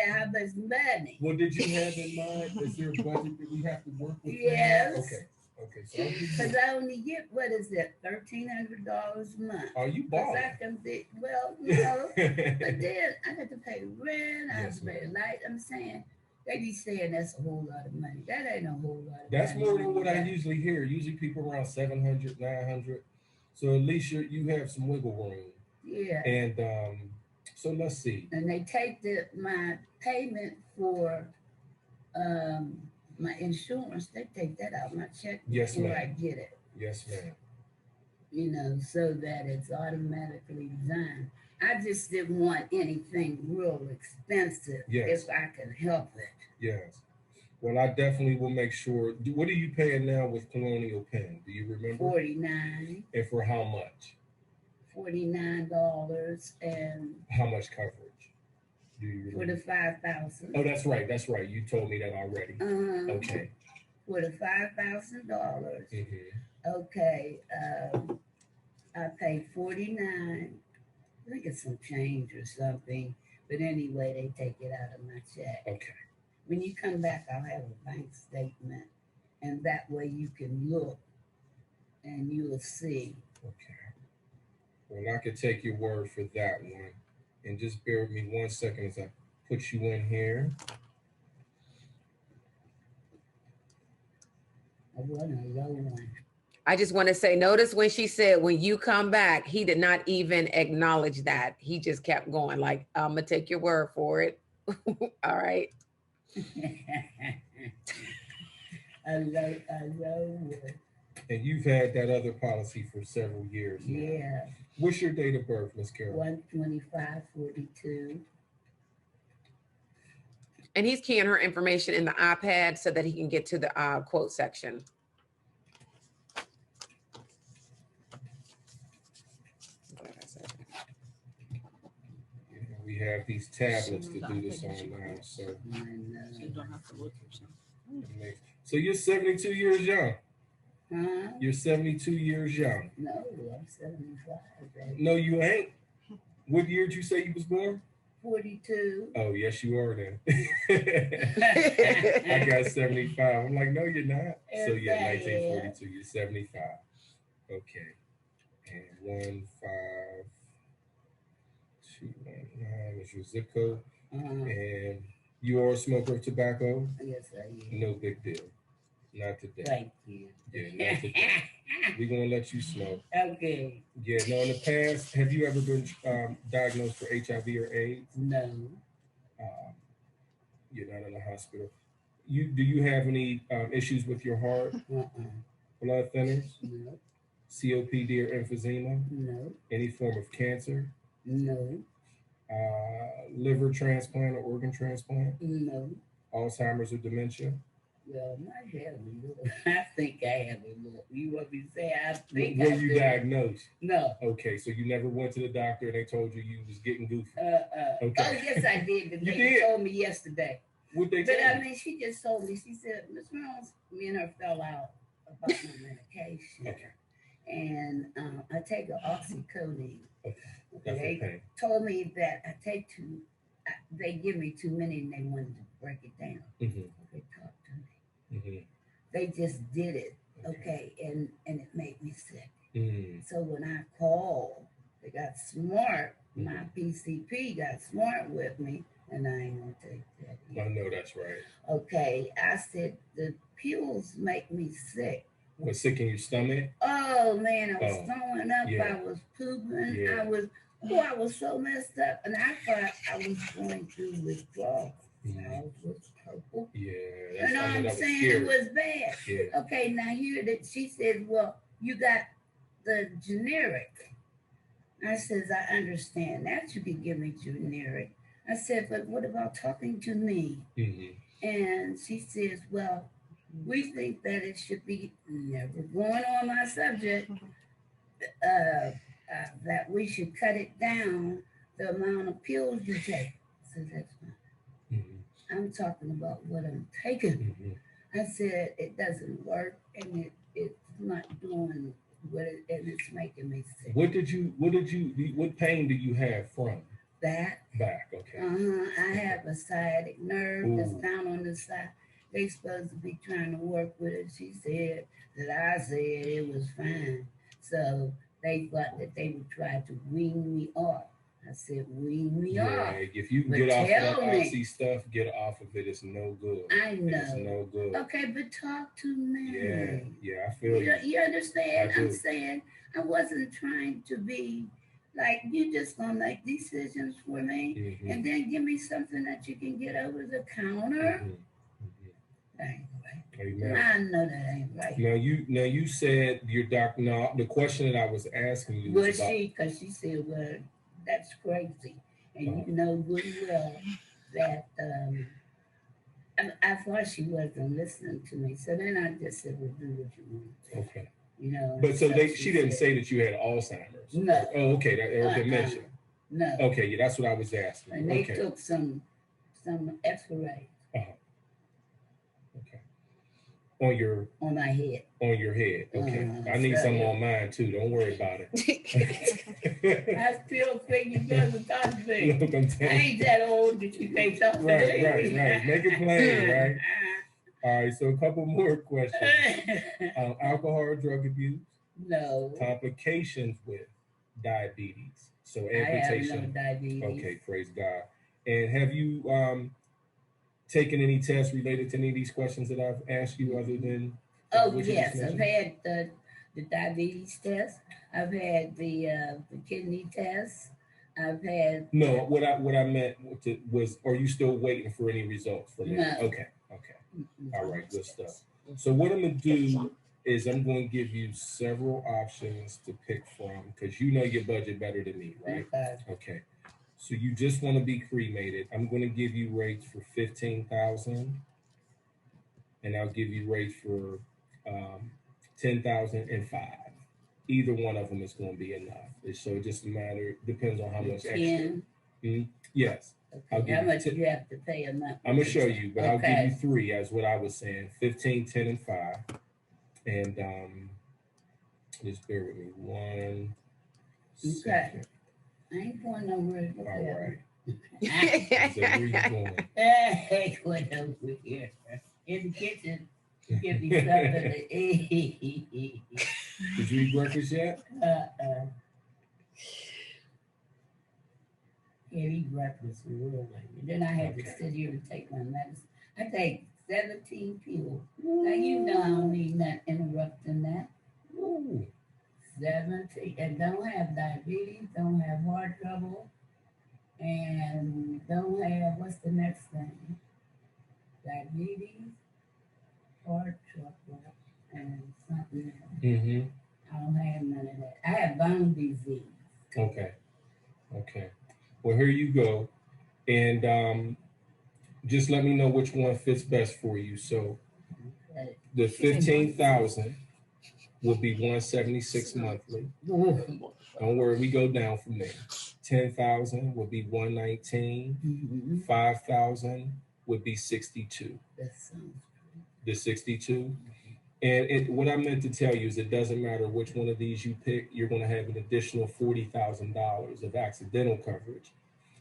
how much money. What did you have in mind? Is there a budget that we have to work with? Yes. Okay. Okay, so I'll give you. Because I only get, what is it, $1,300 a month. Are you Because balling? I can be, well, no, but then I got to pay rent, I have Yes, to pay light. I'm saying, they be saying that's a whole lot of money. That ain't a whole lot of That's money. more than what I usually hear. Usually people around 700, 900. So at least you have some wiggle room. Yeah. And so let's see. And they take my payment for my insurance, they take that out my check Yes, before ma'am. I get it. Yes, ma'am. You know, so that it's automatically done. I just didn't want anything real expensive Yes. if I can help it. Yes. Well, I definitely will make sure. What are you paying now with Colonial Penn? Do you remember? $49. And for how much? $49 and How much coverage? Do you for remember? the 5,000. Oh, that's right. That's right. You told me that already. Okay. For the $5,000. Mm-hmm. Okay. I pay $49. I think it's some change or something. But anyway, they take it out of my check. Okay. When you come back, I'll have a bank statement. And that way you can look and you'll see. Okay. Well, I could take your word for that one. And just bear with me 1 second as I put you in here. I want a low one. I just want to say, notice when she said, when you come back, he did not even acknowledge that. He just kept going like, I'm going to take your word for it. All right. a low one. And you've had that other policy for several years now. Yeah. What's your date of birth, Miss Carol? 1/25/42. And he's keying her information in the iPad so that he can get to the quote section. We have these tablets to do this on now. So, so you're 72 years young. Huh? You're 72 years young. No, I'm 75. Baby. No, you ain't. What year did you say you was born? 42. Oh, yes, you are then. I got 75. I'm like, no, you're not. So yeah, 1942. You're 75. Okay. And 15219 is your zip code. And you are a smoker of tobacco? Yes, I am. No big deal. Not today. Thank you. Yeah, not today. We're gonna let you smoke. Okay. Yeah. No, in the past, have you ever been diagnosed for HIV or AIDS? No. You're not in the hospital. Do you have any issues with your heart? Blood thinners? No. COPD or emphysema? No. Any form of cancer? No. Liver transplant or organ transplant? No. Alzheimer's or dementia? Well, I have a little. I think I have a little. You want me to say I think Were you diagnosed? No. Okay, so you never went to the doctor and they told you was getting goofy? Okay. Oh, yes, I did. The lady told me yesterday. What they But tell I mean, she just told me, she said, Ms. Rose, me and her fell out about my medication. Okay. And I take an oxycodone. Okay. That's They told me that I take they give me too many and they wanted to break it down. Mm-hmm. They talked to me. Mm-hmm. They just did it. Okay. And it made me sick. Mm-hmm. So when I called, they got smart. Mm-hmm. My PCP got smart with me. And I ain't gonna take that. I know that's right. Okay, I said the pills make me sick. Was sick in your stomach? Oh man, I was throwing up. Yeah. I was pooping. Yeah. I was so messed up, and I thought I was going through withdrawal. Mm-hmm. I was purple. Yeah, you know what I'm saying? It was bad. Yeah. Okay, now here that she said, well, you got the generic. I says, I understand that you can give me generic. I said, but what about talking to me? Mm-hmm. And she says, well, we think that it should be, never going on my subject, that we should cut it down, the amount of pills you take. So that's fine. Mm-hmm. I'm talking about what I'm taking. Mm-hmm. I said, it doesn't work and it's not doing what and it's making me sick. What pain do you have from? Back. Okay. I have a sciatic nerve that's down on the side. they supposed to be trying to work with it. She said that I said it was fine. So they thought that they would try to wean me off. I said, wean me off. Yeah, if you can get off of that Oxy stuff, get off of it. It's no good. I know. It's no good. Okay, but talk to me. Yeah, I feel you. You understand? I'm saying I wasn't trying to be like, you just gonna make decisions for me and then give me something that you can get over the counter. That ain't right. Amen. I know that ain't right. Now you said your doctor. No, the question that I was asking you was about, because she said, well, that's crazy, and you know good well that I thought she wasn't listening to me. So then I just said, well, do what you want. Okay. You know. But so she didn't say that you had Alzheimer's. No. Oh, okay. That dementia. No. Okay, yeah, that's what I was asking. And they took some X-rays. Okay. On my head. On your head. Okay. I need some on mine too. Don't worry about it. I still think you better talk to me. Look, I ain't that old that you can't talk to me. Right. Make it plain, right? All right, so a couple more questions. Alcohol or drug abuse? No. Complications with diabetes. So amputation. I have no diabetes. Okay, praise God. And have you taken any tests related to any of these questions that I've asked you other than? Oh, yes. I've had the diabetes test. I've had the kidney test. I've had... No, what I meant was, are you still waiting for any results from it? No. Okay. All right, good stuff. So what I'm going to do is I'm going to give you several options to pick from because you know your budget better than me, right? Okay. So you just want to be cremated. I'm going to give you rates for $15,000, and I'll give you rates for $10,000 and $5,000. Either one of them is going to be enough. So it just depends on how much extra. Yes. Okay. How much you have to pay a month? I'm going to show you, but I'll give you three, as what I was saying: 15, 10, and 5. And just bear with me one second. I ain't going nowhere. All right. So where you going? Hey, going over here in the kitchen. Give me something to eat. Did you eat breakfast yet? Can't eat breakfast for real. Then I had to sit here and take my medicine. I take 17 pills. Now you know I don't need nothing interrupting that. 17, and don't have diabetes, don't have heart trouble, and don't have, what's the next thing? Diabetes, heart trouble, and something else. I don't have none of that. I have bone disease. Okay. Well, here you go. And just let me know which one fits best for you. So the 15,000 will be $176 monthly. Don't worry, we go down from there. 10,000 would be $119. 5,000 would be $62. That sounds good. The 62. And what I meant to tell you is it doesn't matter which one of these you pick, you're going to have an additional $40,000 of accidental coverage.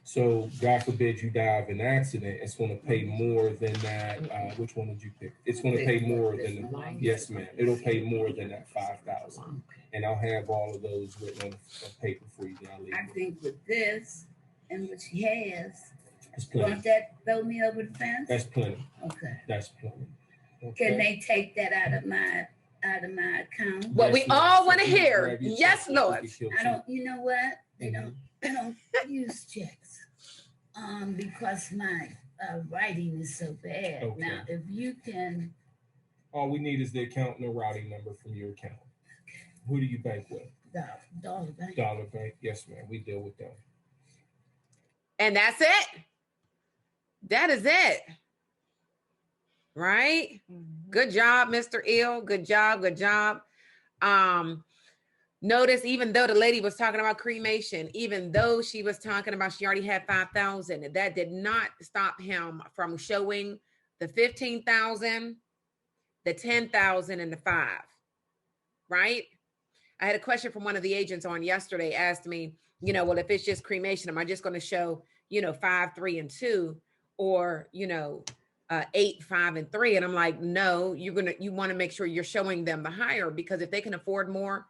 So God forbid you die of an accident, it's going to pay more than that. Which one did you pick? It's going to pay more than yes, ma'am. It'll pay more than that 5,000. And I'll have all of those written on paper for you. I think with this and what she has, won't that throw me over the fence? That's plenty. Okay. That's plenty. Okay. Can they take that out of my account? What we all want to hear. Yes, Lord. I don't. You know what? They don't. I don't use checks. Because my writing is so bad. Okay. Now, if you can. All we need is the account and the routing number from your account. Okay. Who do you bank with? Dollar Bank. Dollar Bank. Yes, ma'am. We deal with them. And that's it. That is it. Right? Good job, Mr. Ill. Good job. Notice, even though the lady was talking about cremation, even though she was talking about she already had 5,000, that did not stop him from showing the 15,000, the 10,000, and the 5. Right? I had a question from one of the agents on yesterday, asked me, well, if it's just cremation, am I just going to show, 5, 3, and 2, or, 8, 5, and 3. And I'm like, no, you want to make sure you're showing them the higher, because if they can afford more,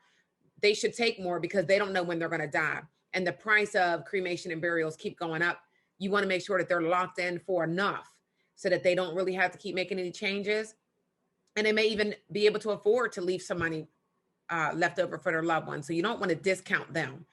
they should take more, because they don't know when they're going to die. And the price of cremation and burials keep going up. You want to make sure that they're locked in for enough so that they don't really have to keep making any changes. And they may even be able to afford to leave some money left over for their loved ones. So you don't want to discount them.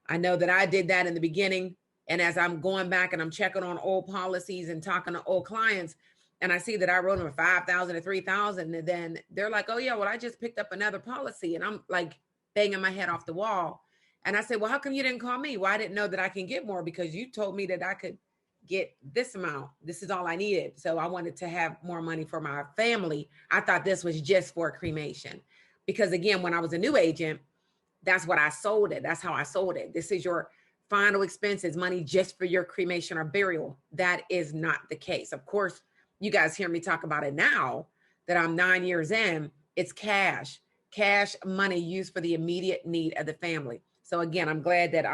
I know that I did that in the beginning. And as I'm going back and I'm checking on old policies and talking to old clients, and I see that I wrote them $5,000 or $3,000, and then they're like, oh yeah, well, I just picked up another policy. And I'm like banging my head off the wall. And I said, well, how come you didn't call me? Well, I didn't know that I can get more, because you told me that I could get this amount. This is all I needed. So I wanted to have more money for my family. I thought this was just for cremation, because again, when I was a new agent, that's what I sold it. That's how I sold it. This is your final expenses, money just for your cremation or burial. That is not the case. Of course, you guys hear me talk about it now that I'm 9 years in. It's cash money used for the immediate need of the family. So again, I'm glad that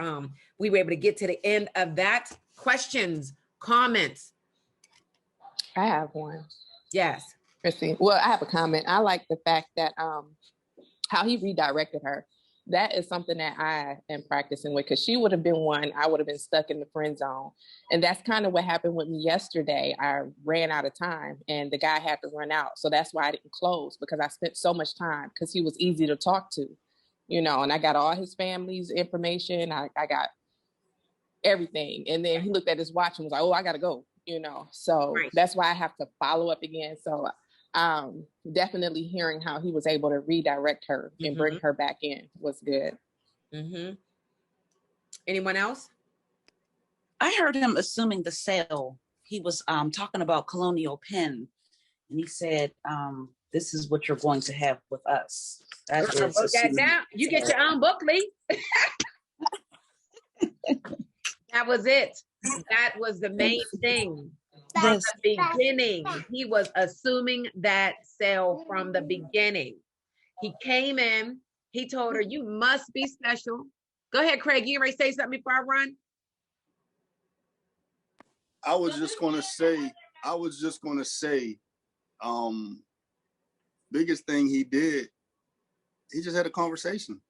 we were able to get to the end of that. Questions, comments? I have one. Yes. Chrissy. Well, I have a comment. I like the fact that how he redirected her. That is something that I am practicing with, because she would have been one, I would have been stuck in the friend zone. And that's kind of what happened with me yesterday. I ran out of time and the guy had to run out. So that's why I didn't close, because I spent so much time, because he was easy to talk to, and I got all his family's information. I got everything. And then he looked at his watch and was like, oh, I got to go, So right. That's why I have to follow up again. So definitely hearing how he was able to redirect her and bring her back in was good. Anyone else? I heard him assuming the sale. He was talking about Colonial Penn, and he said, this is what you're going to have with us. That is that down. You get your own book, Lee. That was it. That was the main thing. From the beginning, he was assuming that sale from the beginning. He came in, he told her, you must be special. Go ahead, Craig. You ready to say something before I run? I was just going to say, biggest thing he did, he just had a conversation.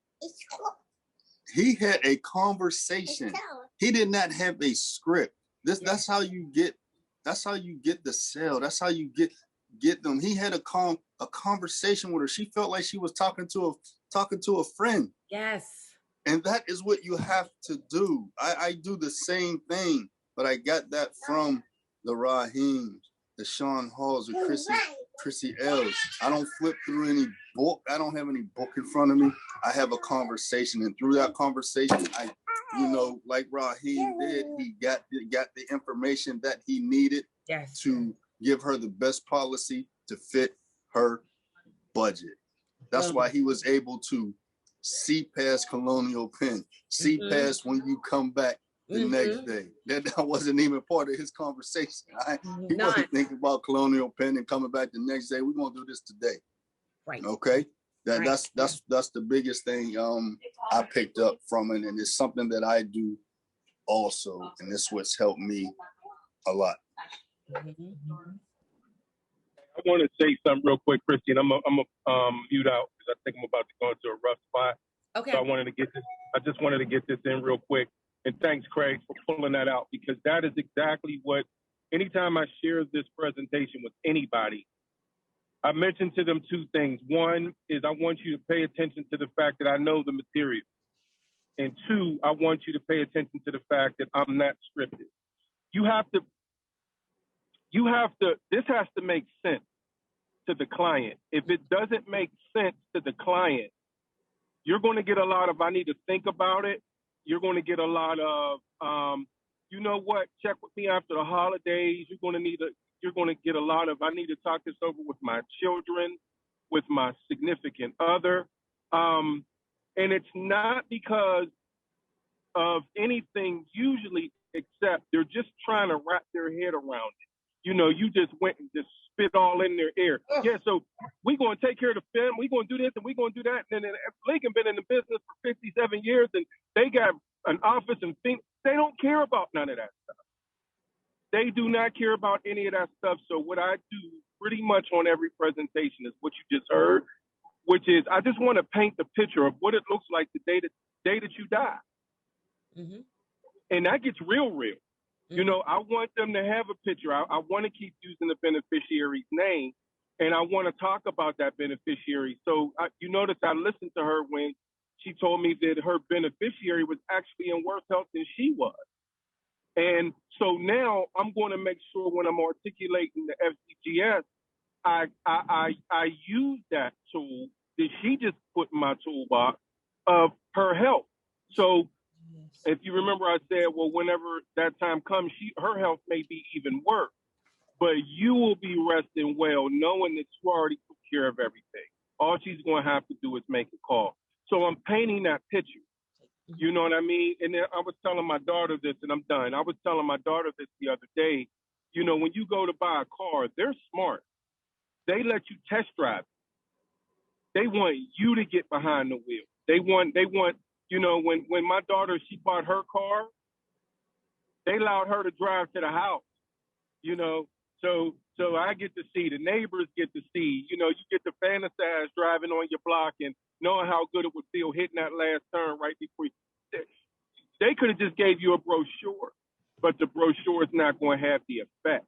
He had a conversation. He did not have a script. That's how you get the sale. That's how you get them. He had a conversation with her. She felt like she was talking to a friend. Yes. And that is what you have to do. I do the same thing, but I got that from the Raheems, the Sean Halls, the Chrissy L's. I don't flip through any book. I don't have any book in front of me. I have a conversation, and through that conversation, like Raheem did, he got the information that he needed to give her the best policy to fit her budget. That's why he was able to see past Colonial Penn, see past when you come back the next day. That wasn't even part of his conversation. He wasn't thinking about Colonial Penn and coming back the next day. We're gonna do this today. Right. Okay. That's the biggest thing I picked up from it, and it's something that I do also, and this what's helped me a lot. I want to say something real quick, Christy, and I'm a mute out because I think I'm about to go into a rough spot. Okay. So I just wanted to get this in real quick, and thanks, Craig, for pulling that out, because that is exactly what. Anytime I share this presentation with anybody, I mentioned to them two things. One is I want you to pay attention to the fact that I know the material. And two, I want you to pay attention to the fact that I'm not scripted. This has to make sense to the client. If it doesn't make sense to the client, you're going to get a lot of, I need to think about it. You're going to get a lot of, you know what, check with me after the holidays. You're going to get a lot of, I need to talk this over with my children, with my significant other. And it's not because of anything usually, except they're just trying to wrap their head around it. You just went and just spit all in their ear. Yeah, so we're going to take care of the family. We're going to do this and we're going to do that. And then Lincoln been in the business for 57 years and they got an office and things. They don't care about none of that stuff. They do not care about any of that stuff. So what I do pretty much on every presentation is what you just heard, which is I just want to paint the picture of what it looks like the day that you die. Mm-hmm. And that gets real. Mm-hmm. You know, I want them to have a picture. I want to keep using the beneficiary's name, and I want to talk about that beneficiary. So you notice I listened to her when she told me that her beneficiary was actually in worse health than she was. And so now I'm going to make sure when I'm articulating the FCGS, I use that tool that she just put in my toolbox of her health. So if you remember, I said, well, whenever that time comes, her health may be even worse, but you will be resting well, knowing that you already took care of everything. All she's going to have to do is make a call. So I'm painting that picture. You know what I mean? And then I was telling my daughter this, and I'm done. I was telling my daughter this the other day. You know, when you go to buy a car, they're smart. They let you test drive. They want you to get behind the wheel. They want, you know, when my daughter, she bought her car, they allowed her to drive to the house, you know. So I get to see, the neighbors get to see, you know, you get to fantasize driving on your block and knowing how good it would feel hitting that last turn right before you. They could have just gave you a brochure, but the brochure is not going to have the effect,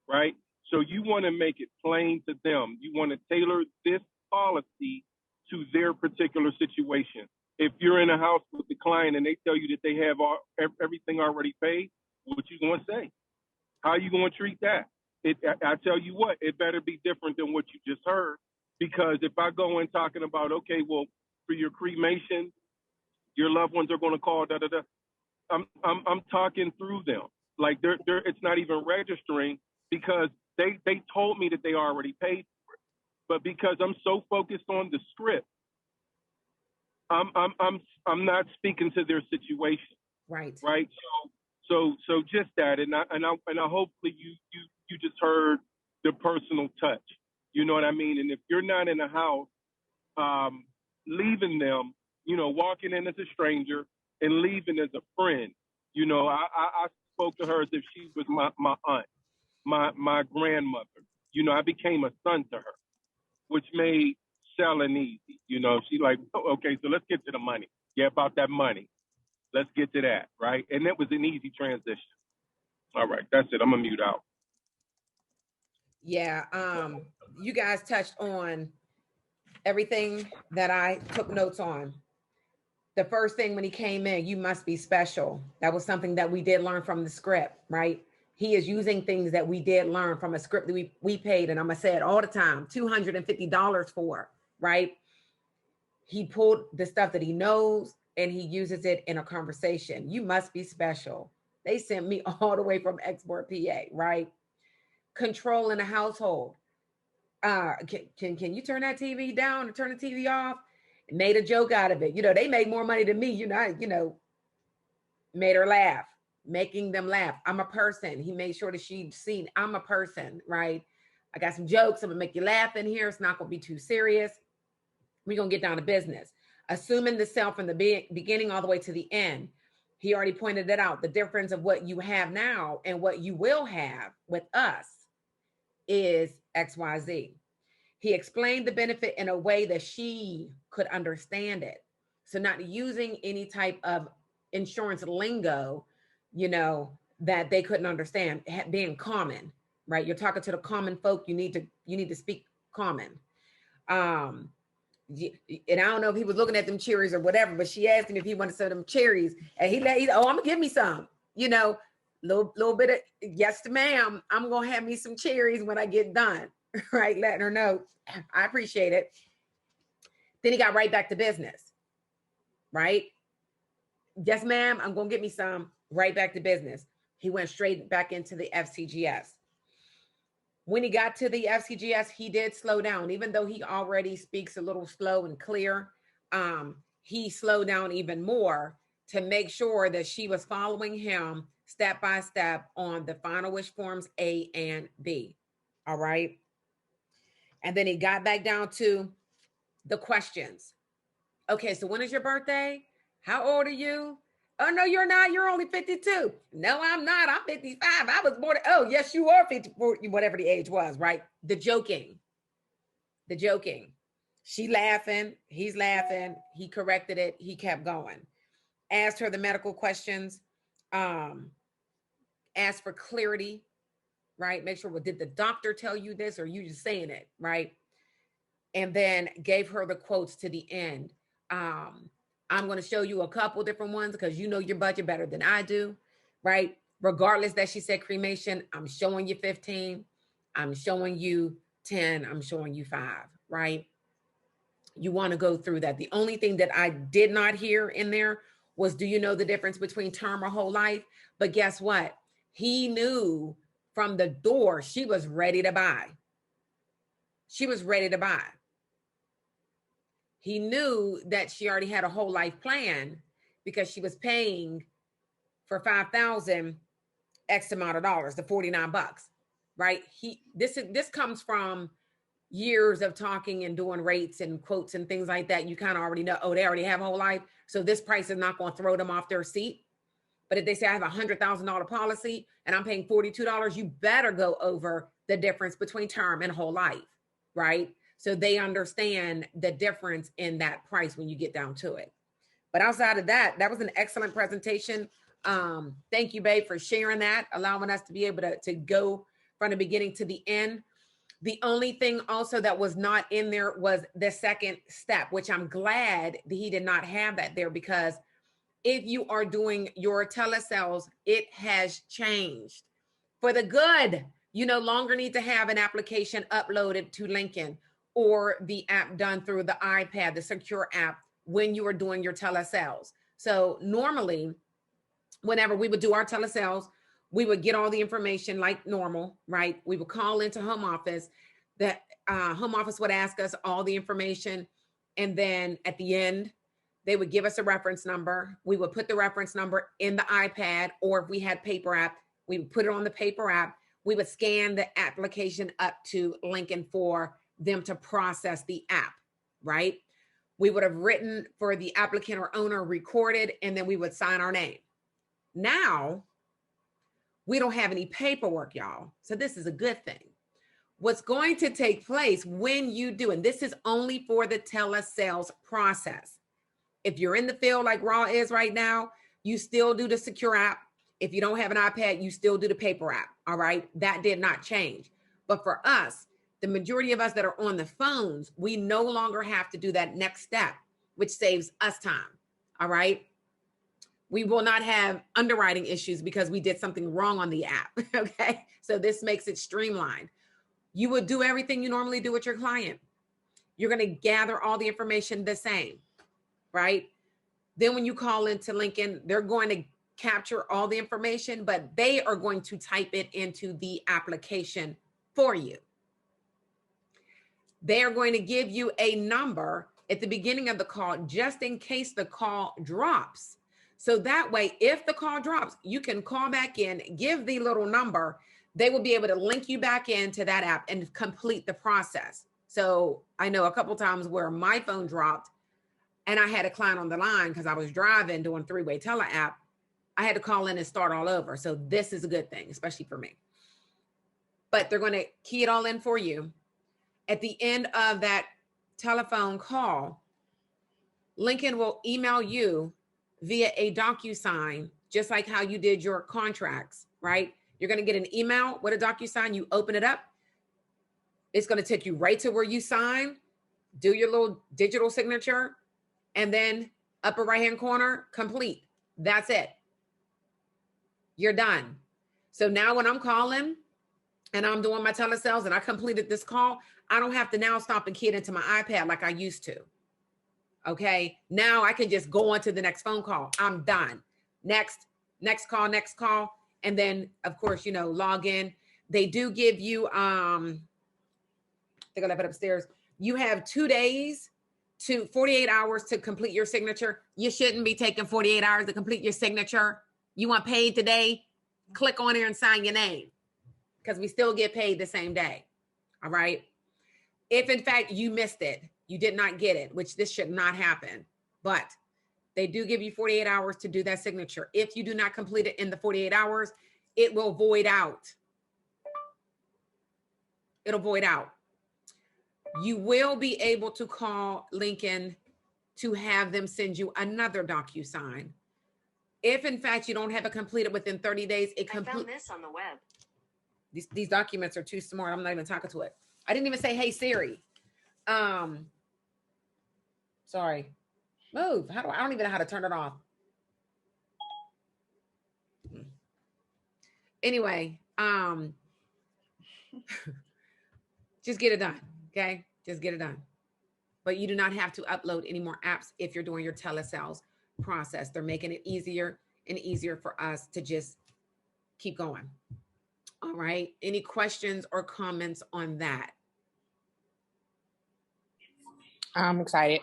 right? So you want to make it plain to them. You want to tailor this policy to their particular situation. If you're in a house with the client and they tell you that they have everything already paid, what you going to say? How are you going to treat that? I tell you what, it better be different than what you just heard, because if I go in talking about, okay, well, for your cremation, your loved ones are going to call, I'm talking through them. Like it's not even registering because they told me that they already paid for it. But because I'm so focused on the script, I'm not speaking to their situation. Right. Right. So just that, and I hopefully you just heard the personal touch. You know what I mean? And if you're not in a house, leaving them, you know, walking in as a stranger and leaving as a friend. You know, I spoke to her as if she was my aunt, my grandmother. You know, I became a son to her, which made selling easy. You know, she like, oh, okay, so let's get to the money. Yeah, about that money. Let's get to that, right? And that was an easy transition. All right, that's it. I'm gonna mute out. Yeah, you guys touched on everything that I took notes on. The first thing when he came in, you must be special. That was something that we did learn from the script, right? He is using things that we did learn from a script that we paid, and I'm gonna say it all the time, $250 for, right? He pulled the stuff that he knows and he uses it in a conversation. You must be special. They sent me all the way from Export, PA, right? Control in the household. Can you turn that TV down or turn the TV off? Made a joke out of it. You know, they made more money than me. You know, made her laugh, making them laugh. I'm a person. He made sure that she'd seen I'm a person, right? I got some jokes. I'm gonna make you laugh in here. It's not gonna be too serious. We're going to get down to business. Assuming the self from the beginning all the way to the end. He already pointed it out. The difference of what you have now and what you will have with us is XYZ. He explained the benefit in a way that she could understand it. So not using any type of insurance lingo, you know, that they couldn't understand, being common, right? You're talking to the common folk. You need to speak common. And I don't know if he was looking at them cherries or whatever, but she asked him if he wanted some of them cherries, and he's I'm gonna give me some, you know, little bit of yes, ma'am. I'm gonna have me some cherries when I get done, right? Letting her know I appreciate it. Then he got right back to business, right? Yes, ma'am. I'm gonna get me some. Right back to business. He went straight back into the FCGS. When he got to the FCGS, he did slow down, even though he already speaks a little slow and clear. He slowed down even more to make sure that she was following him step by step on the final wish forms A and B. All right. And then he got back down to the questions. Okay, so when is your birthday? How old are you? Oh, no, you're not. You're only 52. No, I'm not. I'm 55. I was born. Oh, yes, you are 54, whatever the age was, right? The joking. She laughing. He's laughing. He corrected it. He kept going. Asked her the medical questions. Asked for clarity, right? Make sure, well, did the doctor tell you this or you just saying it, right? And then gave her the quotes to the end. I'm going to show you a couple different ones because you know your budget better than I do, right? Regardless that she said cremation, I'm showing you 15, I'm showing you 10, I'm showing you 5, right? You want to go through that. The only thing that I did not hear in there was, do you know the difference between term or whole life? But guess what? He knew from the door she was ready to buy. She was ready to buy. He knew that she already had a whole life plan because she was paying for $5,000 X amount of dollars, the $49, right? This comes from years of talking and doing rates and quotes and things like that. You kind of already know, oh, they already have a whole life. So this price is not going to throw them off their seat. But if they say I have a $100,000 policy and I'm paying $42, you better go over the difference between term and whole life, right? So they understand the difference in that price when you get down to it. But outside of that, that was an excellent presentation. Thank you, babe, for sharing that, allowing us to be able to go from the beginning to the end. The only thing also that was not in there was the second step, which I'm glad that he did not have that there, because if you are doing your telesales, it has changed for the good. You no longer need to have an application uploaded to Lincoln or the app done through the iPad, the secure app, when you are doing your telesales. So normally, whenever we would do our telesales, we would get all the information like normal, right? We would call into home office. The home office would ask us all the information. And then at the end, they would give us a reference number. We would put the reference number in the iPad, or if we had paper app, we would put it on the paper app. We would scan the application up to Lincoln for them to process the app, right? We would have written for the applicant or owner, recorded, and then we would sign our name. Now, we don't have any paperwork, y'all. So this is a good thing. What's going to take place when you do, and this is only for the telesales process. If you're in the field like Raw is right now, you still do the secure app. If you don't have an iPad, you still do the paper app, all right? That did not change. But for us, the majority of us that are on the phones, we no longer have to do that next step, which saves us time, all right? We will not have underwriting issues because we did something wrong on the app, okay? So this makes it streamlined. You would do everything you normally do with your client. You're going to gather all the information the same, right? Then when you call into Lincoln, they're going to capture all the information, but they are going to type it into the application for you. They are going to give you a number at the beginning of the call, just in case the call drops. So that way, if the call drops, you can call back in, give the little number. They will be able to link you back into that app and complete the process. So I know a couple times where my phone dropped and I had a client on the line because I was driving doing three-way tele app. I had to call in and start all over. So this is a good thing, especially for me. But they're going to key it all in for you. At the end of that telephone call, Lincoln will email you via a DocuSign, just like how you did your contracts, right? You're going to get an email with a DocuSign. You open it up. It's going to take you right to where you sign, do your little digital signature, and then upper right-hand corner, complete. That's it. You're done. So now when I'm calling and I'm doing my telesales and I completed this call, I don't have to now stop and key it into my iPad like I used to. Okay. Now I can just go on to the next phone call. I'm done. Next call. And then of course, log in. They do give you, they're going to have it upstairs. You have 2 days to 48 hours to complete your signature. You shouldn't be taking 48 hours to complete your signature. You want paid today? Click on there and sign your name, because we still get paid the same day. All right. If in fact you missed it, you did not get it, which this should not happen, but They do give you 48 hours to do that signature. If you do not complete it in the 48 hours, it will void out. It'll void out. You will be able to call Lincoln to have them send you another DocuSign. If in fact you don't have it completed within 30 days, I found this on the web. These documents are too smart. I'm not even talking to it. I didn't even say, hey Siri. Sorry. Move. I don't even know how to turn it off. Anyway, just get it done. Okay. Just get it done. But you do not have to upload any more apps if you're doing your telesales process. They're making it easier and easier for us to just keep going. All right. Any questions or comments on that? I'm excited.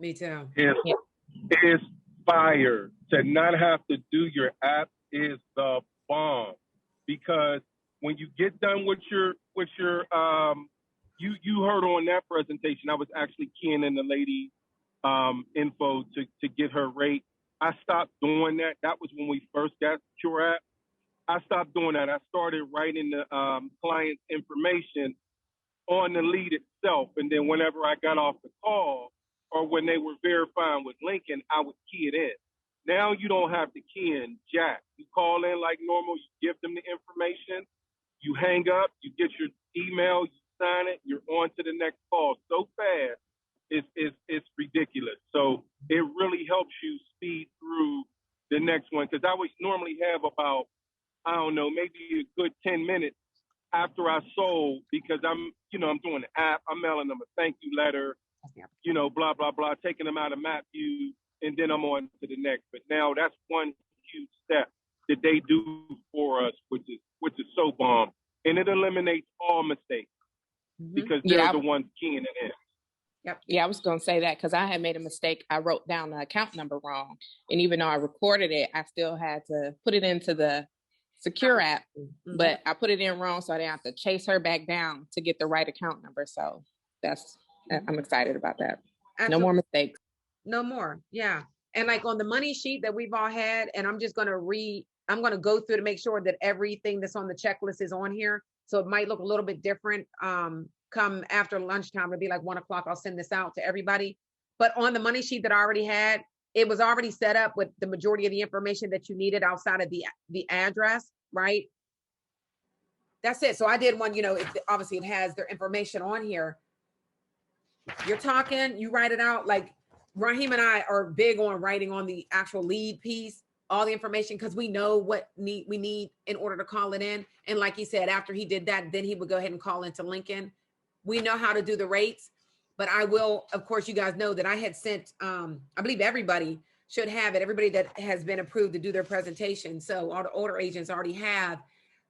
Me too. It's fire. To not have to do your app is the bomb, because when you get done with your you heard on that presentation, I was actually keying in the lady info to get her rate. I stopped doing that. That was when we first got your app. I stopped doing that. I started writing the client's information on the lead itself, and then whenever I got off the call or when they were verifying with Lincoln, I would key it in. Now you don't have to key in jack. You call in like normal, you give them the information, you hang up, you get your email, you sign it, you're on to the next call so fast, it's ridiculous. So it really helps you speed through the next one, because I would normally have about, I don't know, maybe a good 10 minutes after I sold, because I'm doing the app, I'm mailing them a thank you letter, blah, blah, blah, taking them out of map view, and then I'm on to the next. But now that's one huge step that they do for us, which is so bomb. And it eliminates all mistakes, because they're the ones keying it in. Yep. Yeah, I was going to say that because I had made a mistake. I wrote down the account number wrong. And even though I recorded it, I still had to put it into the secure app, but I put it in wrong, so I didn't have to chase her back down to get the right account number. So I'm excited about that. Absolutely. No more mistakes. No more. Yeah. And like on the money sheet that we've all had, and I'm just going to go through to make sure that everything that's on the checklist is on here. So it might look a little bit different. Come after lunchtime, it'll be like 1 o'clock. I'll send this out to everybody. But on the money sheet that I already had, it was already set up with the majority of the information that you needed outside of the address, right? That's it. So I did one, obviously it has their information on here. You're talking, you write it out. Like Raheem and I are big on writing on the actual lead piece, all the information, because we know what we need in order to call it in. And like he said, after he did that, then he would go ahead and call into Lincoln. We know how to do the rates, but I will, of course, you guys know that I had sent, I believe everybody should have it. Everybody that has been approved to do their presentation. So all the order agents already have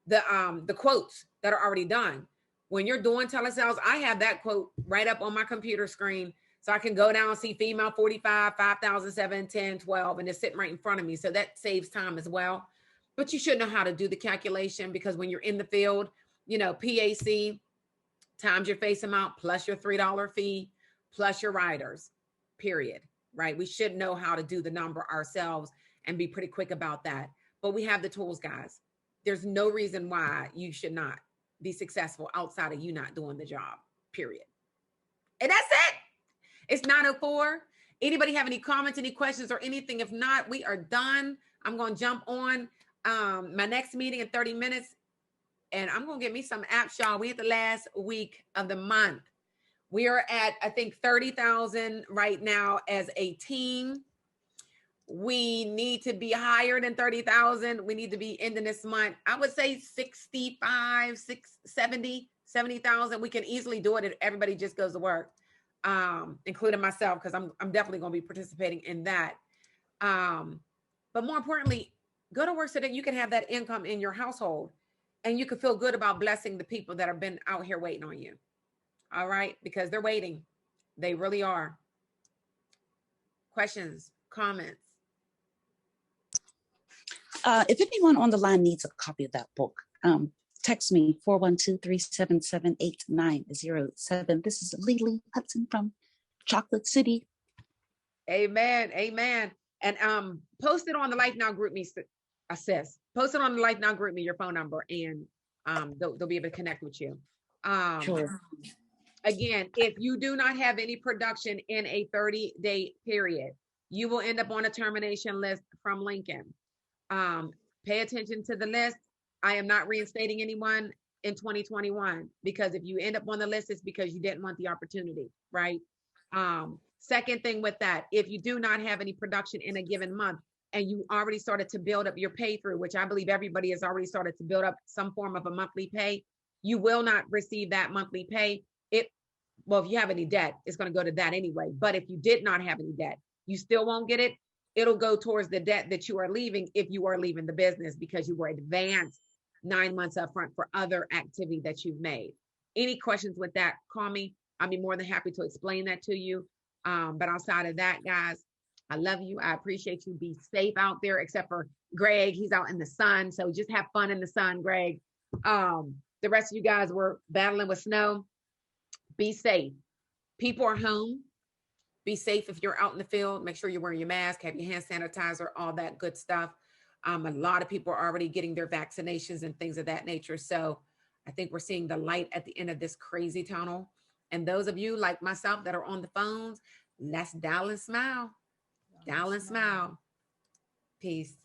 the quotes that are already done. When you're doing telesales, I have that quote right up on my computer screen. So I can go down and see female 45, 5,007, 10, 12, and it's sitting right in front of me. So that saves time as well. But you should know how to do the calculation, because when you're in the field, PAC times your face amount plus your $3 fee plus your riders, period, right? We should know how to do the number ourselves and be pretty quick about that. But we have the tools, guys. There's no reason why you should not be successful outside of you not doing the job, period. And that's it. It's 9:04. Anybody have any comments, any questions, or anything? If not, we are done. I'm going to jump on my next meeting in 30 minutes, and I'm going to get me some apps, y'all. We at the last week of the month. We are at, I think, 30,000 right now as a team. We need to be higher than 30,000. We need to be ending this month, I would say 65, 70,000. We can easily do it if everybody just goes to work, including myself, because I'm definitely going to be participating in that. But more importantly, go to work so that you can have that income in your household and you can feel good about blessing the people that have been out here waiting on you. All right? Because they're waiting. They really are. Questions, comments? If anyone on the line needs a copy of that book, text me 412-377-8907. This is Lily Hudson from Chocolate City. Amen. Amen. And post it on the Life Now group me, sis. Post it on the Life Now group me, your phone number, and they'll be able to connect with you. Sure. Again, if you do not have any production in a 30-day period, you will end up on a termination list from Lincoln. Pay attention to the list. I am not reinstating anyone in 2021, because if you end up on the list, it's because you didn't want the opportunity, right? Second thing with that, if you do not have any production in a given month and you already started to build up your pay through, which I believe everybody has already started to build up some form of a monthly pay, you will not receive that monthly pay. Well, if you have any debt, it's going to go to that anyway. But if you did not have any debt, you still won't get it. It'll go towards the debt that you are leaving if you are leaving the business, because you were advanced 9 months up front for other activity that you've made. Any questions with that, call me. I'll be more than happy to explain that to you. But outside of that, guys, I love you. I appreciate you. Be safe out there, except for Greg. He's out in the sun. So just have fun in the sun, Greg. The rest of you guys were battling with snow. Be safe. People are home. Be safe if you're out in the field. Make sure you're wearing your mask, have your hand sanitizer, all that good stuff. A lot of people are already getting their vaccinations and things of that nature. So I think we're seeing the light at the end of this crazy tunnel. And those of you like myself that are on the phones, let's dial and smile. Dial and smile. Peace.